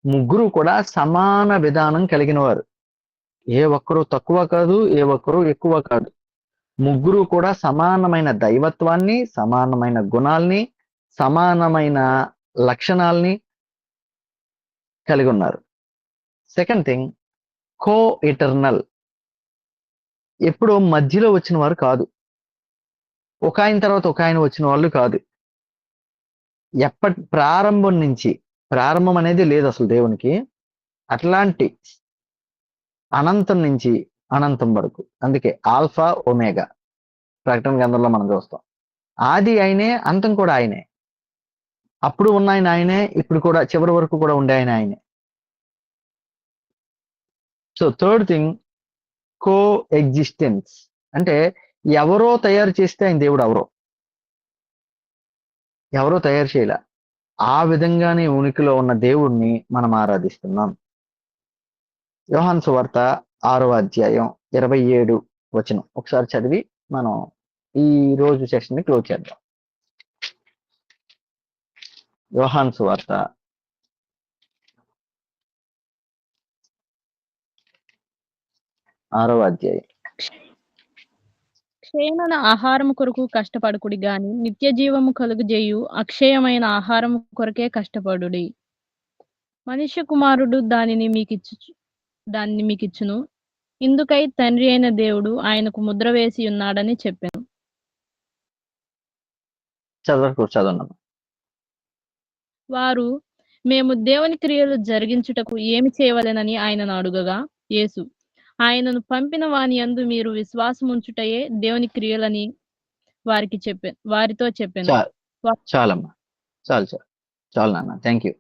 ముగ్గురు కూడా సమాన విధానం కలిగిన వారు. ఏ ఒక్కరు తక్కువ కాదు, ఏ ఒక్కరు ఎక్కువ కాదు. ముగ్గురు కూడా సమానమైన దైవత్వాన్ని, సమానమైన గుణాల్ని, సమానమైన లక్షణాల్ని కలిగి ఉన్నారు. Second thing, eternal. ఎప్పుడో మధ్యలో వచ్చిన వారు కాదు, ఒక ఆయన తర్వాత ఒక ఆయన వచ్చిన వాళ్ళు కాదు. ప్రారంభం నుంచి, ప్రారంభం అనేది లేదు అసలు దేవునికి, అట్లాంటి అనంతం నుంచి అనంతం వరకు. అందుకే ఆల్ఫా ఒమేగా ప్రకటన గ్రంథంలో మనం చూస్తాం. ఆది ఆయనే, అంతం కూడా ఆయనే. అప్పుడు ఉన్న ఆయన ఆయనే, ఇప్పుడు కూడా చివరి వరకు కూడా ఉండే ఆయన ఆయనే. So third thing, existence. అంటే ఎవరో తయారు చేస్తే ఆయన దేవుడు ఎవరో తయారు చేయలే. ఆ విధంగానే ఉనికిలో ఉన్న దేవుణ్ణి మనం ఆరాధిస్తున్నాం. యోహాను సువార్త 6వ అధ్యాయం 27 వచనం ఒకసారి చదివి మనం ఈ రోజు సెషన్ ని క్లోజ్ చేద్దాం. యోహాను సువార్త 6వ అధ్యాయం. క్షయమైన ఆహారము కొరకు కష్టపడుకుడి గాని నిత్య జీవము కలుగజేయు అక్షయమైన ఆహారము కొరకే కష్టపడుడి. మనుష్య కుమారుడు దానిని మీకిచ్చును. ఇందుకై తండ్రి అయిన దేవుడు ఆయనకు ముద్ర వేసి ఉన్నాడని చెప్పాను. చదవండి. వారు, మేము దేవుని క్రియలు జరిగించుటకు ఏమి చేయవలెనని ఆయనను అడుగగా, యేసు, ఆయనను పంపిన వాని యందు మీరు విశ్వాసం ఉంచుటయే దేవుని క్రియలని వారితో చెప్పాను. చాలమ్మా, చాలు నాన్న, థ్యాంక్ యూ.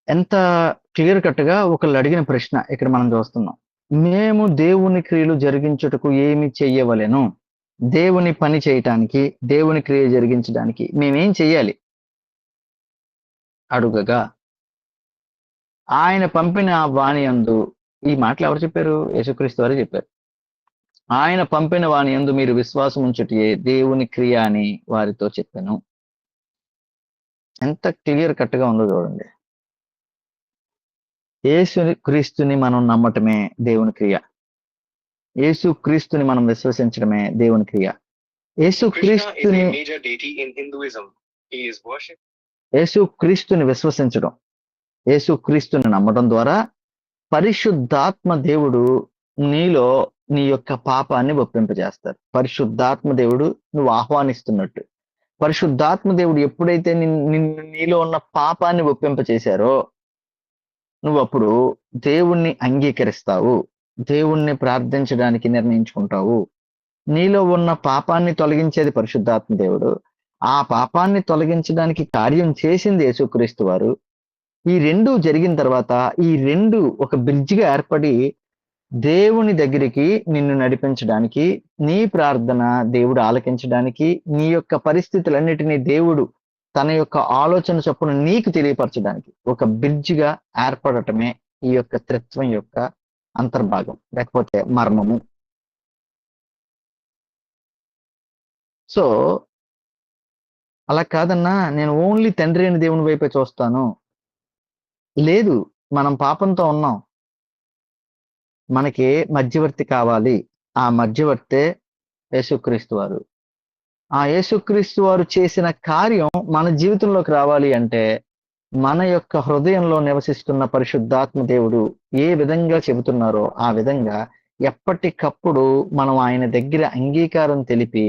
ఎంత క్లియర్ కట్ గా ఒకళ్ళు అడిగిన ప్రశ్న ఇక్కడ మనం చూస్తున్నాం. మేము దేవుని క్రియలు జరిగించుటకు ఏమి చెయ్యవలెను? దేవుని పని చేయటానికి, దేవుని క్రియ జరిగించడానికి మేమేం చెయ్యాలి అడుగగా, ఆయన పంపిన వాని యందు, ఈ మాటలు ఎవరు చెప్పారు? యేసుక్రీస్తు వారే చెప్పారు. ఆయన పంపిన వాని యందు మీరు విశ్వాసం ఉంచుటే దేవుని క్రియ అని వారితో చెప్పాను. ఎంత క్లియర్ కట్ గా ఉందో చూడండి. యేసు క్రీస్తుని మనం నమ్మటమే దేవుని క్రియ. యేసు క్రీస్తుని మనం విశ్వసించడమే దేవుని క్రియ. యేసు క్రీస్తుని యేసు క్రీస్తుని విశ్వసించడం, యేసు క్రీస్తుని నమ్మడం ద్వారా పరిశుద్ధాత్మ దేవుడు నీలో నీ యొక్క పాపాన్ని ఒప్పింపజేస్తారు. పరిశుద్ధాత్మ దేవుడు నువ్వు ఆహ్వానిస్తున్నట్టు. పరిశుద్ధాత్మ దేవుడు ఎప్పుడైతే నీలో ఉన్న పాపాన్ని ఒప్పింపచేశారో నువ్వు అప్పుడు దేవుణ్ణి అంగీకరిస్తావు, దేవుణ్ణి ప్రార్థించడానికి నిర్ణయించుకుంటావు. నీలో ఉన్న పాపాన్ని తొలగించేది పరిశుద్ధాత్మ దేవుడు. ఆ పాపాన్ని తొలగించడానికి కార్యం చేసింది యేసుక్రీస్తు వారు. ఈ రెండు జరిగిన తర్వాత ఈ రెండు ఒక బ్రిడ్జిగా ఏర్పడి దేవుని దగ్గరికి నిన్ను నడిపించడానికి, నీ ప్రార్థన దేవుడు ఆలకించడానికి, నీ యొక్క పరిస్థితులన్నిటినీ దేవుడు తన యొక్క ఆలోచన చొప్పున నీకు తెలియపరచడానికి ఒక బ్రిడ్జిగా ఏర్పడటమే ఈ యొక్క త్రిత్వం యొక్క అంతర్భాగం, లేకపోతే మర్మము. సో అలా కాదన్నా, నేను ఓన్లీ తండ్రి అయిన దేవుని వైపే చూస్తాను. లేదు, మనం పాపంతో ఉన్నాం, మనకి మధ్యవర్తి కావాలి. ఆ మధ్యవర్తే యేసుక్రీస్తు వారు. ఆ యేసుక్రీస్తు వారు చేసిన కార్యం మన జీవితంలోకి రావాలి అంటే మన యొక్క హృదయంలో నివసిస్తున్న పరిశుద్ధాత్మ దేవుడు ఏ విధంగా చెబుతున్నారో ఆ విధంగా ఎప్పటికప్పుడు మనం ఆయన దగ్గర అంగీకారం తెలిపి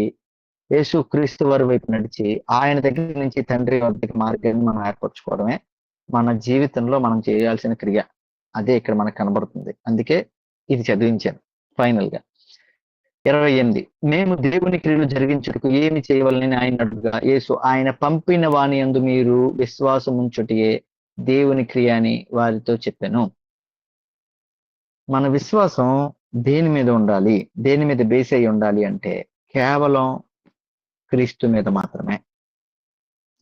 యేసుక్రీస్తు వారి వైపు నడిచి ఆయన దగ్గర నుంచి తండ్రి వద్దకి మార్గాన్ని మనం ఏర్పరచుకోవడమే మన జీవితంలో మనం చేయాల్సిన క్రియ. అదే ఇక్కడ మనకు కనబడుతుంది. అందుకే ఇది చదివించాను ఫైనల్ గా. 28 మేము దేవుని క్రియలు జరిగించుటకు ఏమి చేయవాలని ఆయన అడుగుగా యేసు ఆయన పంపిన వాని యందు మీరు విశ్వాసం ఉంచుటయే దేవుని క్రియ అని వారితో చెప్పాను. మన విశ్వాసం దేని మీద ఉండాలి, దేని మీద బేస్ అయి ఉండాలి అంటే కేవలం క్రీస్తు మీద మాత్రమే.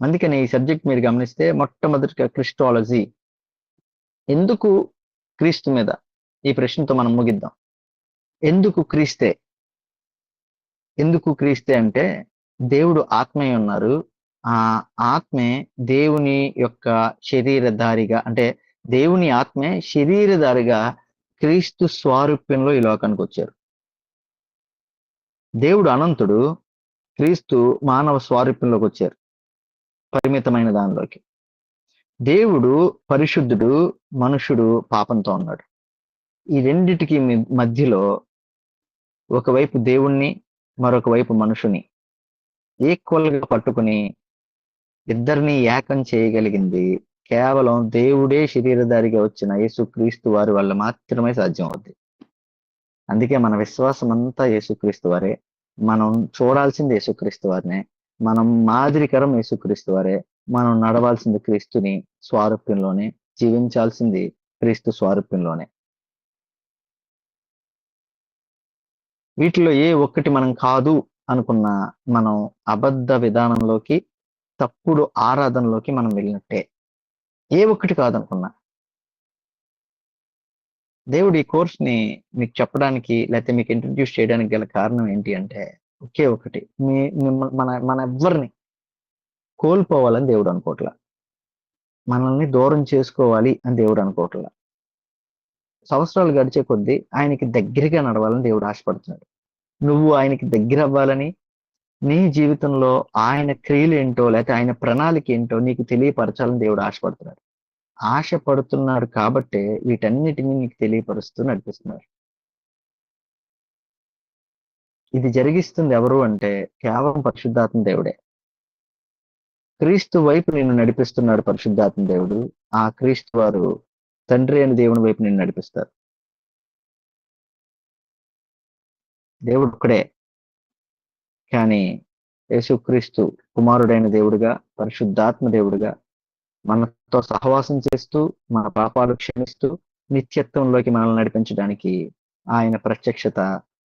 అందుకని ఈ సబ్జెక్ట్ మీరు గమనిస్తే మొట్టమొదటిగా క్రిస్టాలజీ. ఎందుకు క్రీస్తు మీద? ఈ ప్రశ్నతో మనం ముగిద్దాం. ఎందుకు క్రీస్తే? ఎందుకు క్రీస్తే అంటే దేవుడు ఆత్మే ఉన్నారు. ఆ ఆత్మే దేవుని యొక్క శరీరధారిగా, అంటే దేవుని ఆత్మే శరీరధారిగా క్రీస్తు స్వారూప్యంలో ఈ లోకానికి వచ్చారు. దేవుడు అనంతుడు, క్రీస్తు మానవ స్వారూప్యంలోకి వచ్చారు, పరిమితమైన దానిలోకి. దేవుడు పరిశుద్ధుడు, మనుషుడు పాపంతో ఉన్నాడు. ఈ రెండిటికి మధ్యలో ఒకవైపు దేవుణ్ణి, మరొక వైపు మనుషుని ఈక్వల్ గా పట్టుకుని ఇద్దరిని ఏకం చేయగలిగింది కేవలం దేవుడే శరీరధారిగా వచ్చిన యేసుక్రీస్తు వారి వల్ల మాత్రమే సాధ్యం అవుద్ది. అందుకే మన విశ్వాసం అంతా యేసుక్రీస్తు వారే, మనం చూడాల్సింది యేసుక్రీస్తు వారినే, మనం మాదిరికరం యేసుక్రీస్తు వారే, మనం నడవాల్సింది క్రీస్తుని స్వారూప్యంలోనే, జీవించాల్సింది క్రీస్తు స్వారూప్యంలోనే. వీటిలో ఏ ఒక్కటి మనం కాదు అనుకున్నా మనం అబద్ధ విధానంలోకి, తప్పుడు ఆరాధనలోకి మనం వెళ్ళినట్టే. ఏ ఒక్కటి కాదనుకున్నా. దేవుడు ఈ కోర్స్ ని మీకు చెప్పడానికి లేకపోతే మీకు ఇంట్రడ్యూస్ చేయడానికి గల కారణం ఏంటి అంటే ఒకే ఒకటి, మన ఎవ్వరిని కోల్పోవాలని దేవుడు అనుకోవట్లా, మనల్ని దూరం చేసుకోవాలి అని దేవుడు అనుకోవట్లా. సంవత్సరాలు గడిచే కొద్దీ ఆయనకి దగ్గరగా నడవాలని దేవుడు ఆశపడుతున్నాడు. నువ్వు ఆయనకి దగ్గర అవ్వాలని, నీ జీవితంలో ఆయన క్రియలు ఏంటో లేకపోతే ఆయన ప్రణాళిక ఏంటో నీకు తెలియపరచాలని దేవుడు ఆశపడుతున్నాడు. ఆశపడుతున్నాడు కాబట్టే వీటన్నిటినీ నీకు తెలియపరుస్తూ నడిపిస్తున్నారు. ఇది జరిగిస్తుంది ఎవరు అంటే కేవలం పరిశుద్ధాత్మ దేవుడే. క్రీస్తు వైపు నిన్ను నడిపిస్తున్నాడు పరిశుద్ధాత్మ దేవుడు. ఆ క్రీస్తు వారు తండ్రి అయిన దేవుని వైపు నిన్ను నడిపిస్తారు. దేవుడు ఒక్కడే, కానీ యేసుక్రీస్తు కుమారుడైన దేవుడుగా, పరిశుద్ధాత్మ దేవుడుగా మనతో సహవాసం చేస్తూ, మన పాపాలు క్షమిస్తూ, నిత్యత్వంలోకి మనల్ని నడిపించడానికి ఆయన ప్రత్యక్షత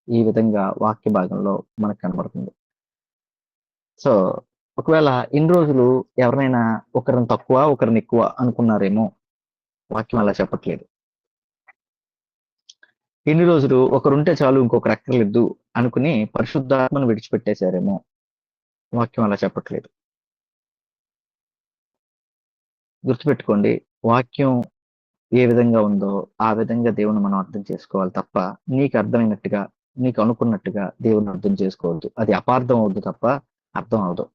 ఈ విధంగా వాక్య భాగంలో మనకు కనబడుతుంది. సో ఒకవేళ ఇన్ని రోజులు ఎవరినైనా ఒకరిని తక్కువ ఒకరిని ఎక్కువ అనుకున్నారేమో, వాక్యం అలా చెప్పట్లేదు. ఇన్ని రోజులు ఒకరుంటే చాలు ఇంకొకరు అక్కర్లేదు అనుకుని పరిశుద్ధాత్మను విడిచిపెట్టేశారేమో, వాక్యం అలా చెప్పట్లేదు. గుర్తుపెట్టుకోండి, వాక్యం ఏ విధంగా ఉందో ఆ విధంగా దేవుని మనం అర్థం చేసుకోవాలి తప్ప, నీకు అర్థమైనట్టుగా, నీకు అనుకున్నట్టుగా దేవుని అర్థం చేసుకోవద్దు. అది అపార్థం అవుద్దు తప్ప అర్థం అవదు.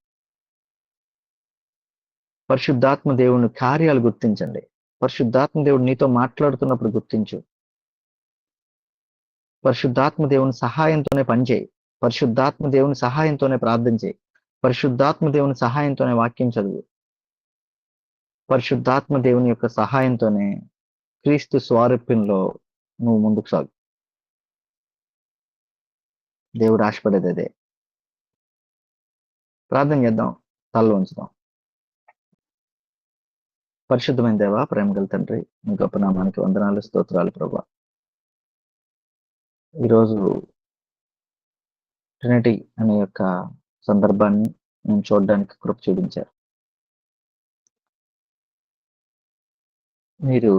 పరిశుద్ధాత్మ దేవుని కార్యాలు గుర్తించండి. పరిశుద్ధాత్మ దేవుడు నీతో మాట్లాడుతున్నప్పుడు గుర్తించు. పరిశుద్ధాత్మ దేవుని సహాయంతోనే పనిచేయి. పరిశుద్ధాత్మ దేవుని సహాయంతోనే ప్రార్థన చేయి. పరిశుద్ధాత్మ దేవుని సహాయంతోనే వాక్యం చదువు. పరిశుద్ధాత్మ దేవుని యొక్క సహాయంతోనే క్రీస్తు స్వారూప్యంలో నువ్వు ముందుకు సాగు. దేవుడు ఆశపడేది అదే. ప్రార్థన చేద్దాం, తలలో ఉంచుదాం. పరిశుద్ధమైన దేవా, ప్రేమ గల తండ్రి, మీ గొప్ప నామానికి వందనాలు, స్తోత్రాలు ప్రభా. ఈరోజు ట్రినిటీ అనే యొక్క సందర్భాన్ని నేను చూడడానికి కృప చూపించారు. మీరు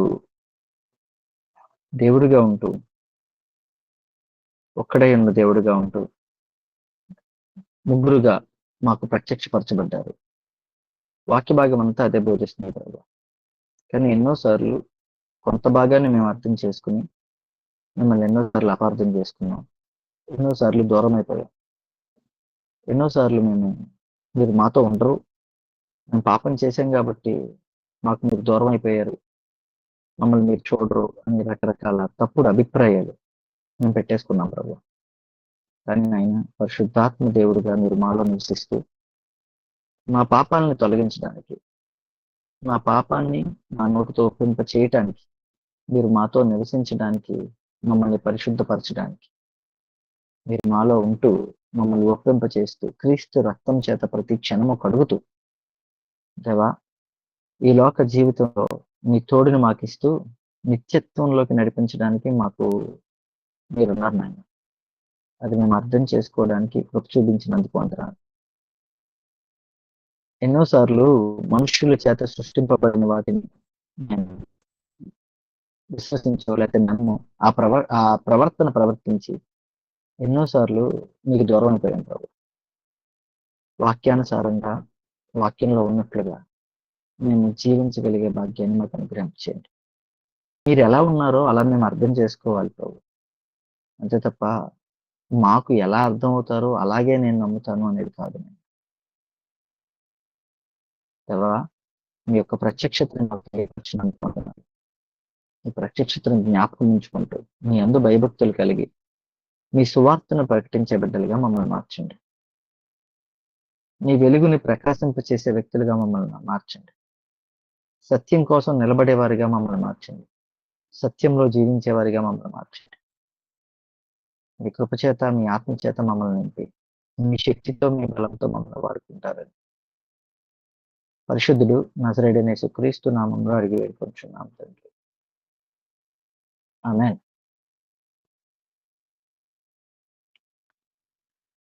దేవుడిగా ఉంటూ, ఒక్కడే ఉన్న దేవుడిగా ఉంటూ ముగ్గురుగా మాకు ప్రత్యక్షపరచబడ్డారు. వాక్య భాగం అంతా అదే బోధిస్తుంది ప్రభా. కానీ ఎన్నోసార్లు కొంత భాగాన్ని మేము అర్థం చేసుకుని మిమ్మల్ని ఎన్నోసార్లు అపార్థం చేసుకున్నాం. ఎన్నోసార్లు దూరం అయిపోయాం. ఎన్నోసార్లు మీరు మాతో ఉండరు, మేము పాపం చేశాం కాబట్టి మాకు మీరు దూరం అయిపోయారు, మమ్మల్ని మీరు చూడరు అని రకరకాల తప్పుడు అభిప్రాయాలు మేము పెట్టేసుకున్నాం ప్రభు. కానీ ఆయన పరిశుద్ధాత్మ దేవుడిగా మీరు మాలో నివసిస్తూ మా పాపాలను తొలగించడానికి, మా పాపాన్ని మా నోటితో ఒప్పింప చేయటానికి, మీరు మాతో నివసించడానికి, మమ్మల్ని పరిశుద్ధపరచడానికి మీరు మాలో ఉంటూ మమ్మల్ని ఒప్పింప చేస్తూ క్రీస్తు రక్తం చేత ప్రతి క్షణము కడుగుతూ, దేవా, ఈ లోక జీవితంలో మీ తోడుని మాకిస్తూ నిత్యత్వంలోకి నడిపించడానికి మాకు మీరున్నారు నాయన. అది మేము అర్థం చేసుకోవడానికి కృప చూపించినందుకు వందనాలు. ఎన్నోసార్లు మనుషుల చేత సృష్టింపబడిన వాటిని నేను విశ్వసించో లేకపోతే నన్ను ఆ ప్రవర్తన ప్రవర్తించి ఎన్నోసార్లు మీకు దూరం అయిపోయాను ప్రభు. వాక్యానుసారంగా, వాక్యంలో ఉన్నట్లుగా మేము జీవించగలిగే భాగ్యాన్ని మాకు అనుగ్రహం చేయండి. మీరు ఎలా ఉన్నారో అలా మేము అర్థం చేసుకోవాలి ప్రభు. అంతే తప్ప మాకు ఎలా అర్థం అవుతారో అలాగే నేను నమ్ముతాను అనేది కాదు. దేవా, మీ యొక్క ప్రత్యక్షతను మాకు తెలియపరచినందుకుంటున్నాను. ఈ ప్రత్యక్షతను జ్ఞాపకం ఉంచుకుంటూ మీ అందు భయభక్తులు కలిగి మీ సువార్తను ప్రకటించే బిడ్డలుగా మమ్మల్ని మార్చండి. మీ వెలుగుని ప్రకాశింపచేసే వ్యక్తులుగా మమ్మల్ని మార్చండి. సత్యం కోసం నిలబడేవారిగా మమ్మల్ని మార్చండి. సత్యంలో జీవించేవారిగా మమ్మల్ని మార్చండి. మీ కృపచేత, మీ ఆత్మచేత మమ్మల్ని నింపి మీ శక్తితో, మీ బలంతో మమ్మల్ని వాడుకుంటారని పరిశుద్ధుడు నజరేయుడైన యేసుక్రీస్తు నామములో అడిగి వేడుకొంచున్నాం తండ్రి. ఆమేన్.